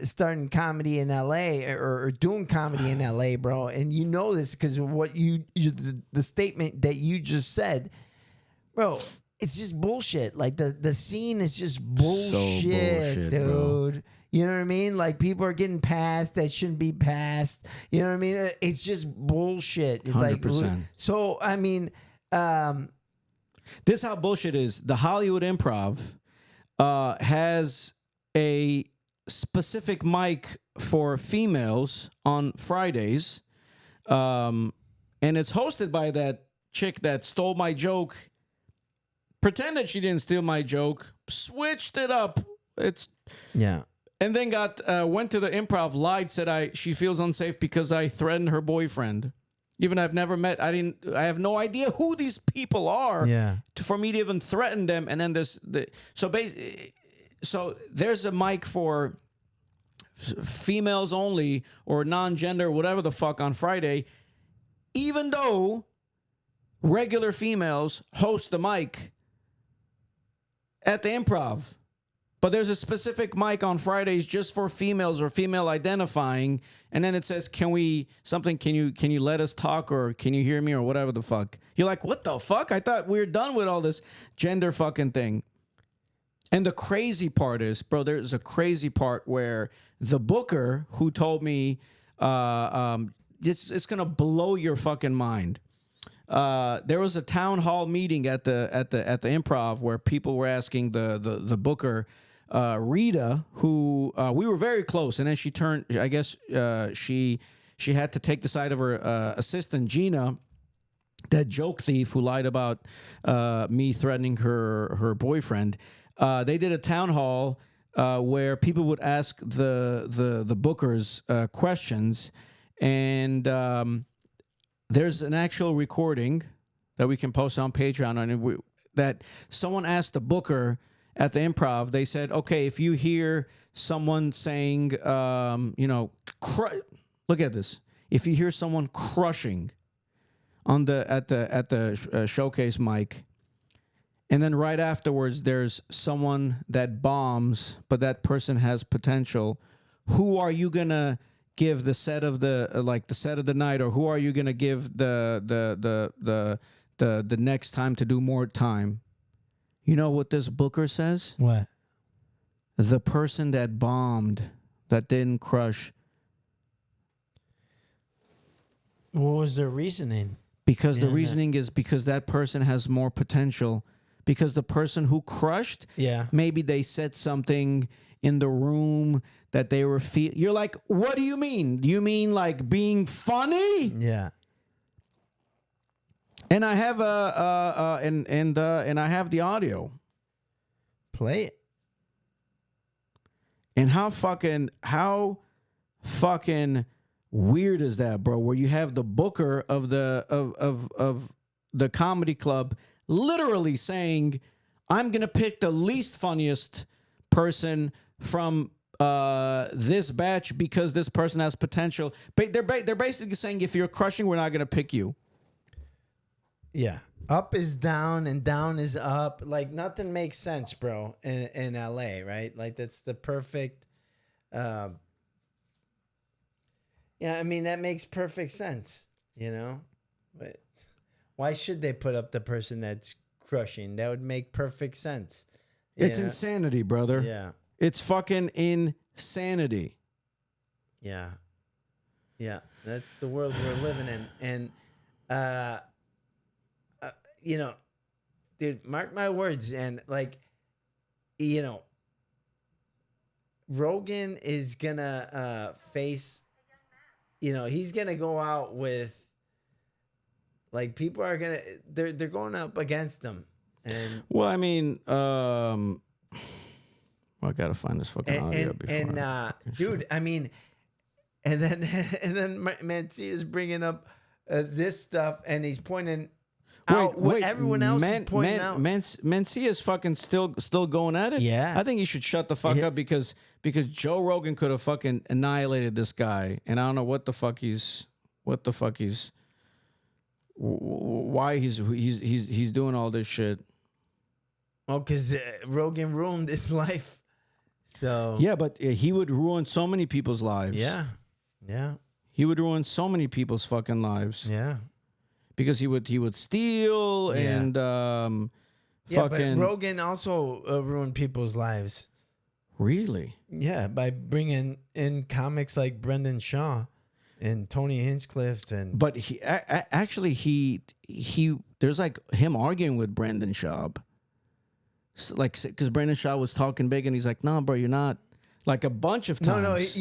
starting comedy in LA or doing comedy in LA, bro? And you know this because of what the statement that you just said, bro. It's just bullshit. Like the scene is just bullshit, bullshit, dude. bro. You know what I mean? Like people are getting passed that shouldn't be passed. You know what I mean? It's just bullshit. It's 100%. like so. I mean, this how bullshit is. The Hollywood Improv has a specific mic for females on Fridays, and it's hosted by that chick that stole my joke. Pretended she didn't steal my joke. Switched it up. yeah. And then went to the Improv, lied, said she feels unsafe because I threatened her boyfriend. Even I've never met, I have no idea who these people are. Yeah. For me to even threaten them. And then so there's a mic for females only or non-gender, whatever the fuck, on Friday. Even though regular females host the mic at the Improv. But there's a specific mic on Fridays just for females or female identifying, and then it says, "Can you let us talk, or can you hear me, or whatever the fuck?" You're like, "What the fuck? I thought we were done with all this gender fucking thing." And the crazy part is, bro, there's a crazy part where the booker who told me, it's gonna blow your fucking mind. There was a town hall meeting at the Improv where people were asking the booker, Rita, who we were very close, and then she turned. I guess she had to take the side of her assistant Gina, that joke thief who lied about me threatening her boyfriend. They did a town hall where people would ask the bookers questions, and there's an actual recording that we can post on Patreon, and that someone asked the booker at the Improv. They said, "Okay, if you hear someone saying, look at this. If you hear someone crushing at the showcase mic, and then right afterwards there's someone that bombs, but that person has potential, who are you gonna give the set of the set of the night, or who are you gonna give the next time to do more time?" You know what this booker says? What? The person that bombed, that didn't crush. What was their reasoning? Because the reasoning is because that person has more potential. Because the person who crushed, maybe they said something in the room that they were You're like, what do you mean? Do you mean like being funny? Yeah. And I have and I have the audio. Play it. And how fucking weird is that, bro? Where you have the booker of the comedy club literally saying, "I'm gonna pick the least funniest person from this batch because this person has potential." But they're basically saying, if you're crushing, we're not gonna pick you. Yeah. Up is down and down is up. Like nothing makes sense, bro, in LA, right? Like that's the perfect yeah, I mean that makes perfect sense, you know? But why should they put up the person that's crushing? That would make perfect sense. It's insanity, brother. Yeah. It's fucking insanity. Yeah. Yeah. That's the world we're living in. And dude, mark my words, and like, Rogan is gonna face, he's gonna go out with Like people are gonna they're going up against him, and Well, I mean, well, I gotta find this fucking audio before. dude, I mean, and then Mancia is bringing up this stuff, and he's pointing out what everyone else is pointing out. Mencia's fucking still going at it. Yeah. I think he should shut the fuck up because Joe Rogan could have fucking annihilated this guy, and I don't know why he's doing all this shit. Oh, because Rogan ruined his life. So Yeah, but he would ruin so many people's lives. yeah. He would ruin so many people's fucking lives. Yeah. Because he would steal and Yeah, fucking but Rogan also ruined people's lives. Really? Yeah, by bringing in comics like Brendan Shaw and Tony Hinchcliffe and. But he actually he there's like him arguing with Brendan Shaw. Like, because Brendan Shaw was talking big and he's like, "No, bro, you're not." Like a bunch of times.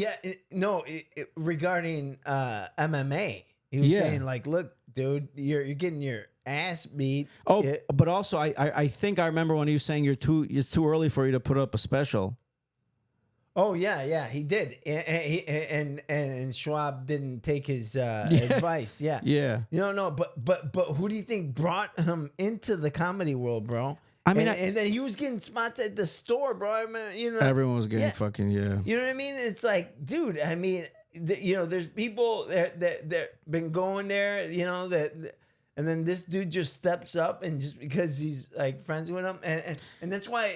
Regarding MMA, he was saying like, "Look, dude, you're getting your ass beat." Oh, but also I think I remember when he was saying it's too early for you to put up a special. Oh yeah, he did, and Schwab didn't take his advice. Yeah, Yeah. No, but who do you think brought him into the comedy world, bro? I mean, and then he was getting spots at the store, bro. I mean, everyone was getting fucking You know what I mean? It's like, dude. I mean, there's people that been going there, and then this dude just steps up, and just because he's like friends with him, and that's why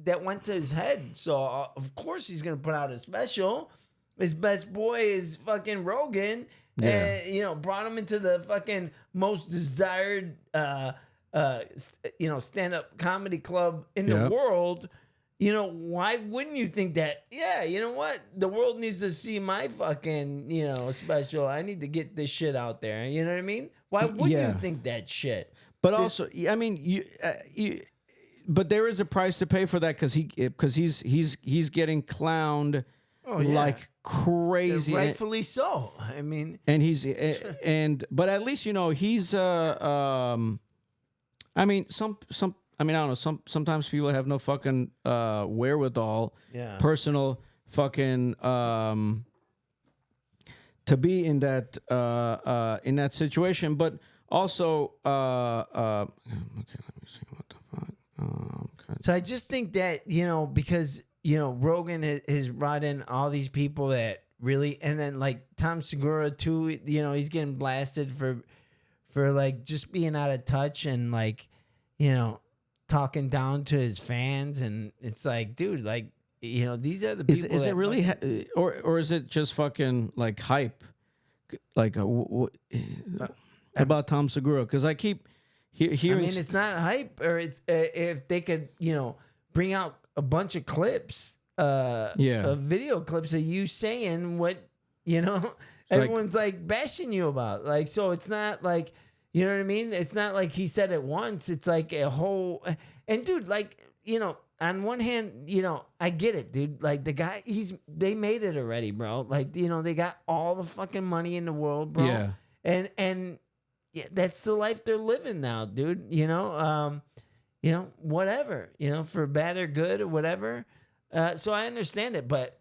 that went to his head. So of course he's gonna put out a special. His best boy is fucking Rogan, and brought him into the fucking most desired stand-up comedy club in the world. Why wouldn't you think that? Yeah, you know what? The world needs to see my fucking, special. I need to get this shit out there. You know what I mean? Why wouldn't you think that shit? But also, I mean, but there is a price to pay for that because he's getting clowned like crazy, rightfully so. I mean, and but at least he's I mean, I don't know. Sometimes people have no fucking wherewithal, personal fucking to be in that situation. But also, okay, let me see what the fuck. So I just think that because Rogan has brought in all these people that really, and then like Tom Segura too. He's getting blasted for like just being out of touch and like talking down to his fans, and it's like, dude, like these are the people. Is it really or is it just fucking like hype? Like about Tom Segura? Because I keep hearing. I mean, it's not hype, or it's if they could bring out a bunch of clips, of video clips of you saying what everyone's like bashing you about. Like, so it's not like, you know what I mean? It's not like he said it once. It's like a whole, and dude, like, on one hand, I get it, dude. Like the guy, they made it already, bro. Like, they got all the fucking money in the world, bro. Yeah. And yeah, that's the life they're living now, dude. Whatever, for bad or good or whatever. So I understand it, but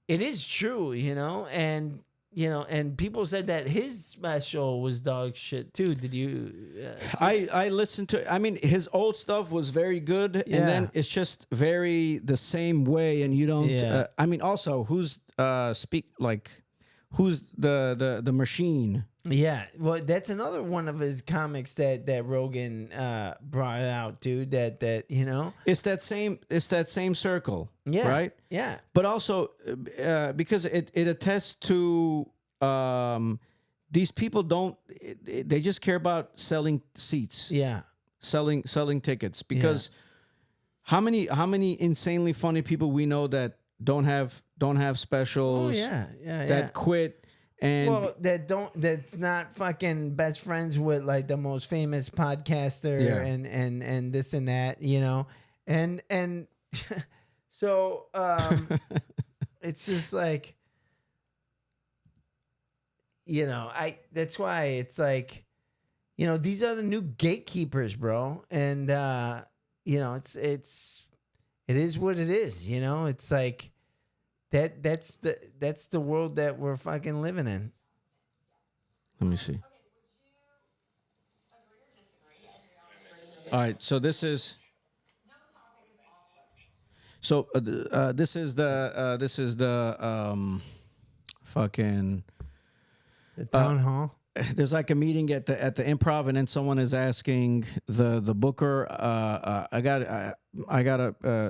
it is true, and and people said that his special was dog shit too. Did you? I listened to. I mean, his old stuff was very good, and then it's just very the same way, and you don't. Yeah. I mean, also, who's who's the machine? Yeah, well, that's another one of his comics that Rogan brought out, dude. That It's that same circle, right? Yeah, but also because it attests to these people they just care about selling seats, selling tickets, because how many insanely funny people we know that don't have specials, that quit. And that's not fucking best friends with like the most famous podcaster and this and that, and so it's just like, that's why it's like, you know, these are the new gatekeepers, bro. And you know, it is what it is. You know, it's like that's the world that we're fucking living in. Let me see. All right, so this is. So this is the fucking The town hall. there's like a meeting at the Improv, and then someone is asking the booker. I gotta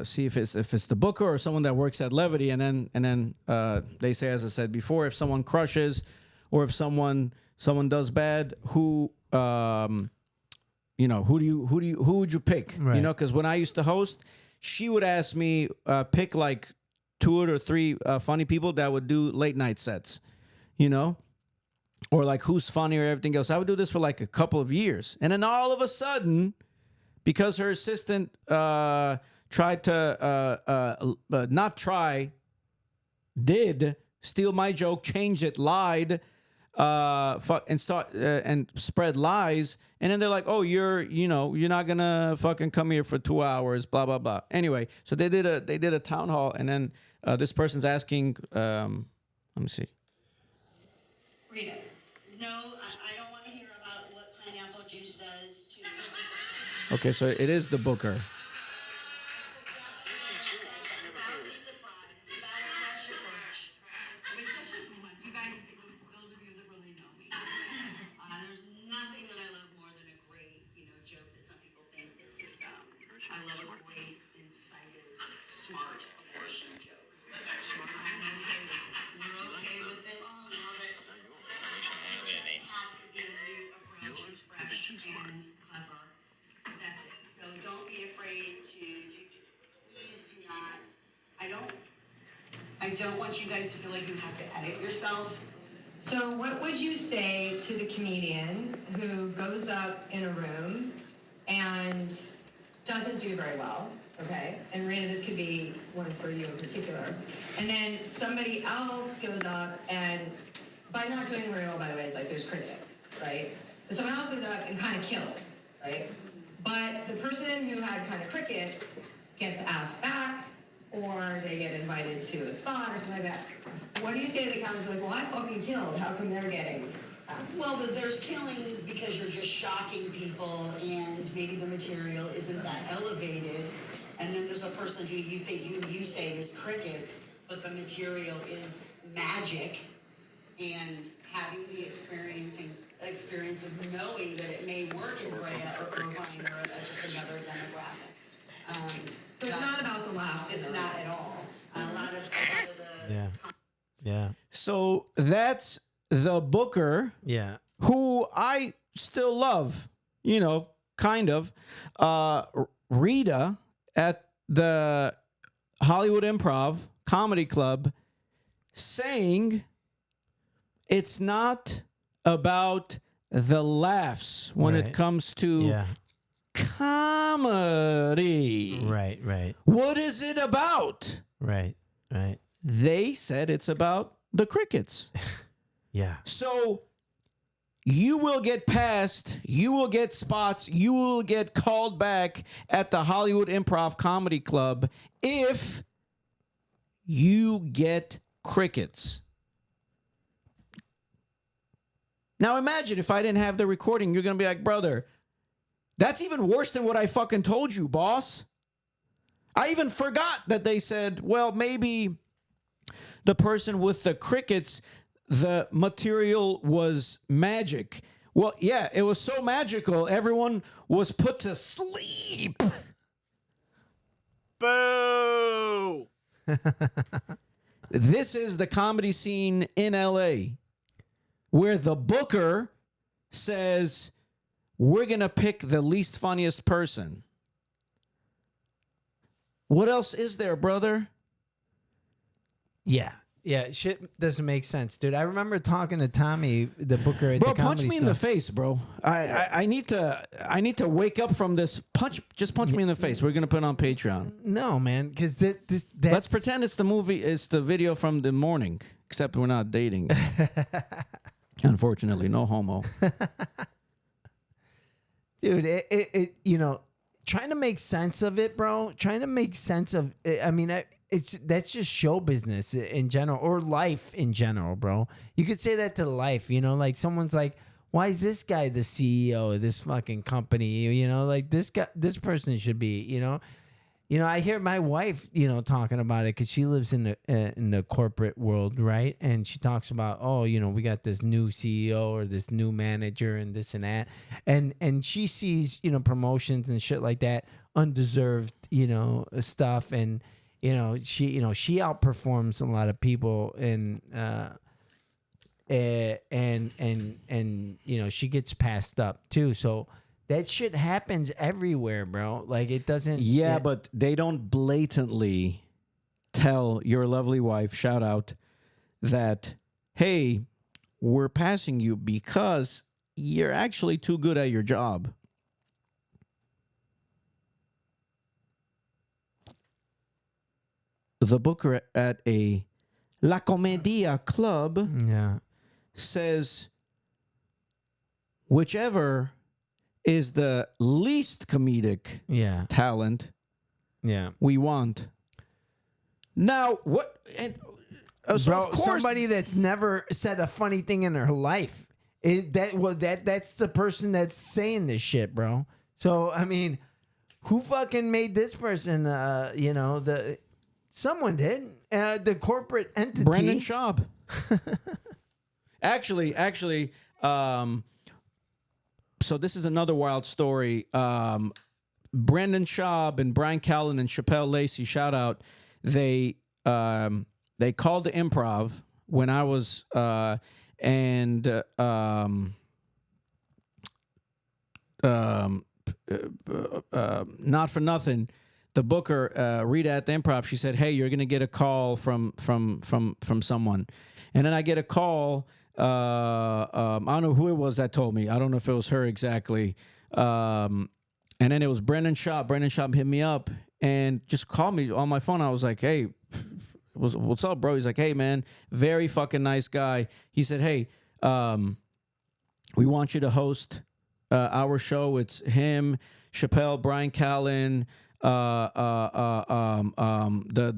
see if it's the booker or someone that works at Levity, and then they say, as I said before, if someone crushes or if someone does bad, who you know, who would you pick? Right. You know, because when I used to host, she would ask me pick like 2 or 3 funny people that would do late night sets, you know, or like who's funny or everything else. I would do this for like a couple of years, and then all of a sudden, because her assistant tried to did steal my joke, changed it, lied, and spread lies, and then they're like, "Oh, you're not gonna fucking come here for 2 hours," blah blah blah. Anyway, so they did a town hall, and then this person's asking, let me see. Rita, no, I don't want to hear about what pineapple juice does to. Okay, so it is the booker. I don't want you guys to feel like you have to edit yourself. So what would you say to the comedian who goes up in a room and doesn't do very well, okay? And Rita, this could be one for you in particular. And then somebody else goes up and, by not doing very well, by the way, it's like there's critics, right? And someone else goes up and kind of kills, right? But the person who had kind of crickets gets asked back, or they get invited to a spot or something like that. What do you say to the comics like, well, I fucking killed, how come they're getting? Well, but there's killing because you're just shocking people and maybe the material isn't that elevated. And then there's a person who you say is crickets, but the material is magic, and having the experience of knowing that it may work in Brea or Irvine or just another demographic. So it's not about the laughs. It's not at all. A lot of the Yeah. So that's the booker, Yeah. who I still love, you know, kind of. Rita at the Hollywood Improv Comedy Club saying it's not about the laughs when it Right. comes to Yeah. comedy. Right. What is it about? Right. They said it's about the crickets. Yeah. So you will get passed, you will get spots, you will get called back at the Hollywood Improv Comedy Club if you get crickets. Now imagine if I didn't have the recording, you're going to be like, brother, that's even worse than what I fucking told you, boss. I even forgot that they said, well, maybe the person with the crickets, the material was magic. Well, yeah, it was so magical, everyone was put to sleep. Boo! This is the comedy scene in LA where the booker says, we're going to pick the least funniest person. What else is there, brother? Yeah. Shit doesn't make sense, dude. I remember talking to Tommy, the booker at Bro, the punch comedy me in the store. face, bro. I need to wake up from this. Just punch me in the face. We're gonna put it on Patreon. No, man, because that's Let's pretend it's the movie. It's the video from the morning. Except we're not dating. Unfortunately, no homo. Dude, it you know, trying to make sense of it, bro. Trying to make sense of it, I mean, that's just show business in general or life in general, bro. You could say that to life, you know, like someone's like, why is this guy the CEO of this fucking company? You know, like this person should be, you know. You know, I hear my wife, you know, talking about it because she lives in the corporate world, right? And she talks about, oh, you know, we got this new CEO or this new manager and this and that, and she sees, you know, promotions and shit like that, undeserved, you know, stuff, and she outperforms a lot of people, and you know, she gets passed up too, so. That shit happens everywhere, bro. Like, it doesn't... Yeah, but they don't blatantly tell your lovely wife, shout out, that, hey, we're passing you because you're actually too good at your job. The booker at a La Comedia club says, whichever... is the least comedic talent we want. Now, what? And, so bro, of course, somebody that's never said a funny thing in her life. That's the person that's saying this shit, bro. So, I mean, who fucking made this person, you know, someone did. The corporate entity. Brendan Schaub. Actually, so this is another wild story. Brendan Schaub and Brian Callen and Chappelle Lacey, shout out. They called the Improv when I was not for nothing. The booker Rita at the Improv, she said, "Hey, you're gonna get a call from someone," and then I get a call. I don't know who it was that told me. I don't know if it was her exactly. And then it was Brendan Schaub. Brendan Schaub hit me up and just called me on my phone. I was like, hey, what's up, bro? He's like, hey, man, very fucking nice guy. He said, hey, we want you to host our show. It's him, Chappelle, Brian Callen, the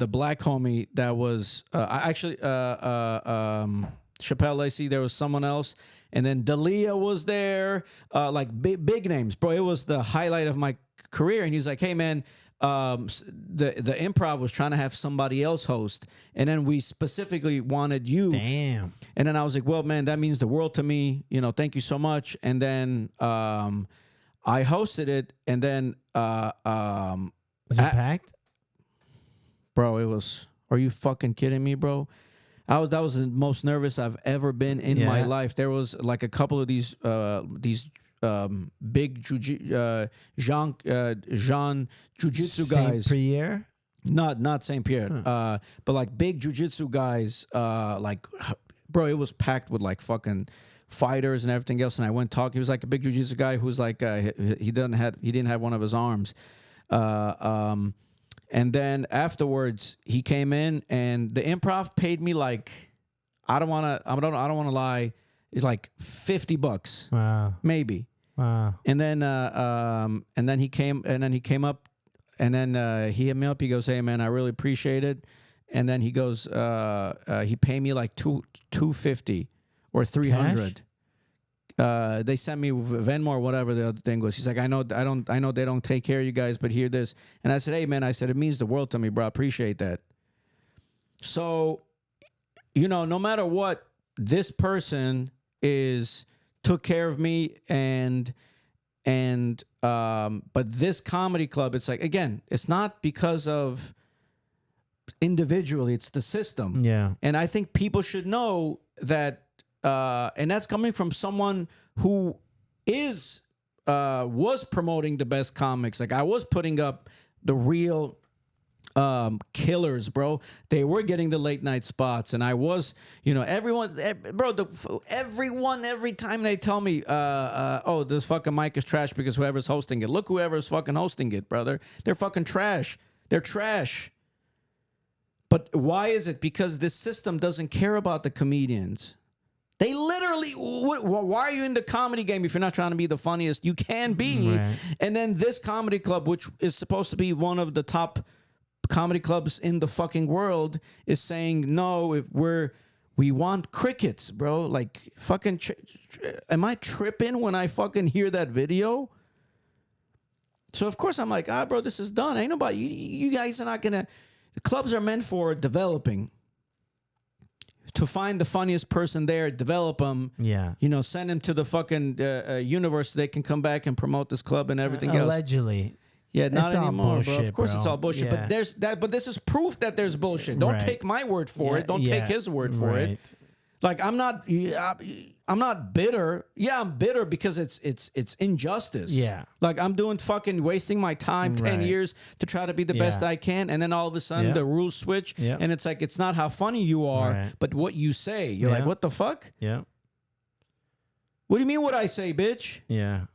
black homie that was Chappelle Lacey, there was someone else, and then Dalia was there, like big names, bro. It was the highlight of my career. And he's like, hey, man, the Improv was trying to have somebody else host, and then we specifically wanted you. Damn. And then I was like, well, man, that means the world to me. You know, thank you so much. And then I hosted it, and then was it packed? Bro, it was. Are you fucking kidding me, bro? That was the most nervous I've ever been in my life. There was like a couple of these big Jean jiu-jitsu guys. Saint Pierre? Not Saint Pierre. But like big jiu-jitsu guys. Like, bro, it was packed with like fucking fighters and everything else. And I went talk. He was like a big jiu-jitsu guy who's like he didn't have one of his arms. And then afterwards, he came in, and the Improv paid me like, I don't want to lie, it's like $50. Wow. Maybe. Wow. And then he came up, and then he hit me up. He goes, hey man, I really appreciate it. And then he goes, he paid me like $250 or $300. They sent me Venmo or whatever the other thing was. He's like, I know they don't take care of you guys, but hear this. And I said, hey man, it means the world to me, bro. I appreciate that. So, you know, no matter what, this person took care of me, but this comedy club, it's like, again, it's not because of individually, it's the system. Yeah. And I think people should know that. And that's coming from someone who was promoting the best comics. Like, I was putting up the real killers, bro. They were getting the late night spots, and I was, you know, everyone, every time they tell me, oh, this fucking mic is trash because whoever's hosting it. Look, whoever's fucking hosting it, brother. They're fucking trash. They're trash. But why is it? Because this system doesn't care about the comedians. They literally, why are you in the comedy game if you're not trying to be the funniest? You can be. Right. And then this comedy club, which is supposed to be one of the top comedy clubs in the fucking world, is saying, no, if we want crickets, bro. Like, fucking, am I tripping when I fucking hear that video? So, of course, I'm like, bro, this is done. Ain't nobody, you guys are not going to, the clubs are meant for developing. To find the funniest person there, develop them, send them to the fucking universe so they can come back and promote this club and everything else. Allegedly. Yeah, not It's all anymore, bullshit, bro. Of course, bro. it's all bullshit. Yeah. But there's that. But this is proof that there's bullshit. Don't Right. take my word for it. Don't take his word for it. Like I'm not bitter. Yeah, I'm bitter because it's injustice. Yeah. Like I'm wasting my time 10 Right. years to try to be the best I can, and then all of a sudden the rules switch, and it's like it's not how funny you are, but what you say. You're like, what the fuck? Yeah. What do you mean what I say, bitch? Yeah.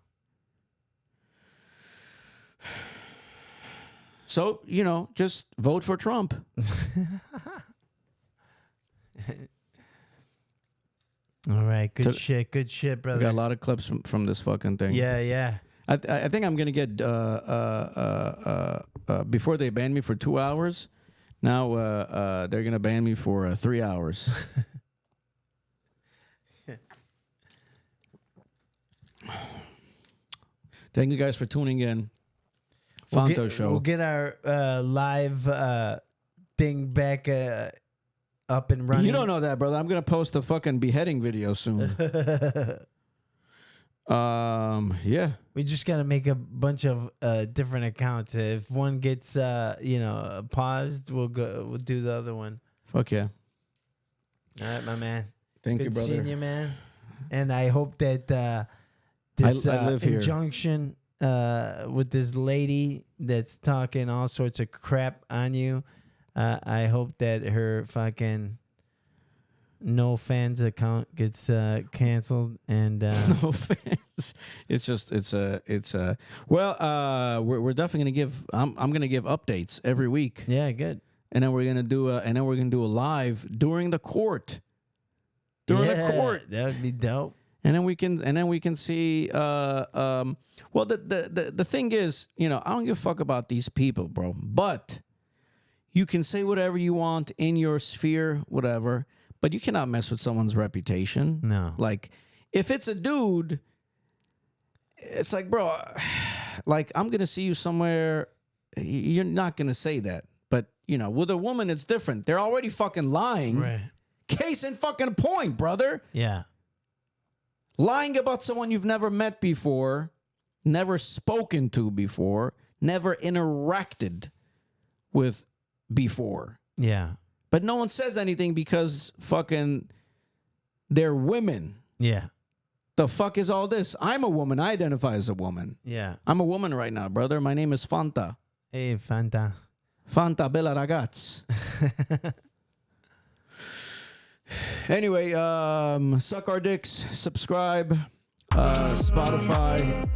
So just vote for Trump. All right. Good shit, brother. We got a lot of clips from this fucking thing. Yeah. I think I'm gonna get before they ban me for 2 hours. Now they're gonna ban me for 3 hours. Thank you guys for tuning in. Fanto Show. We'll get our live thing back up and running. You don't know that, brother. I'm gonna post a fucking beheading video soon. Yeah. We just gotta make a bunch of different accounts. If one gets paused, we'll do the other one. Fuck yeah. All right, my man. Thank you, Good brother. seeing you, man. And I hope that this I live here. injunction with this lady that's talking all sorts of crap on you, I hope that her fucking no fans account gets canceled and No fans. We're definitely gonna give. I'm gonna give updates every week. yeah, good. And then we're gonna do a live during the court. The court. That would be dope. And then we can see. Well, the thing is, I don't give a fuck about these people, bro. But you can say whatever you want in your sphere, whatever. But you cannot mess with someone's reputation. No. Like, if it's a dude, it's like, bro, like I'm gonna see you somewhere. You're not gonna say that. But with a woman, it's different. They're already fucking lying. Right. Case in fucking point, brother. Yeah. Lying about someone you've never met before, never spoken to before, never interacted with before. Yeah. But no one says anything because fucking they're women. Yeah. The fuck is all this? I'm a woman. I identify as a woman. Yeah. I'm a woman right now, brother. My name is Fanta. Hey, Fanta. Fanta Bella Ragazz. Anyway, suck our dicks, subscribe, Spotify.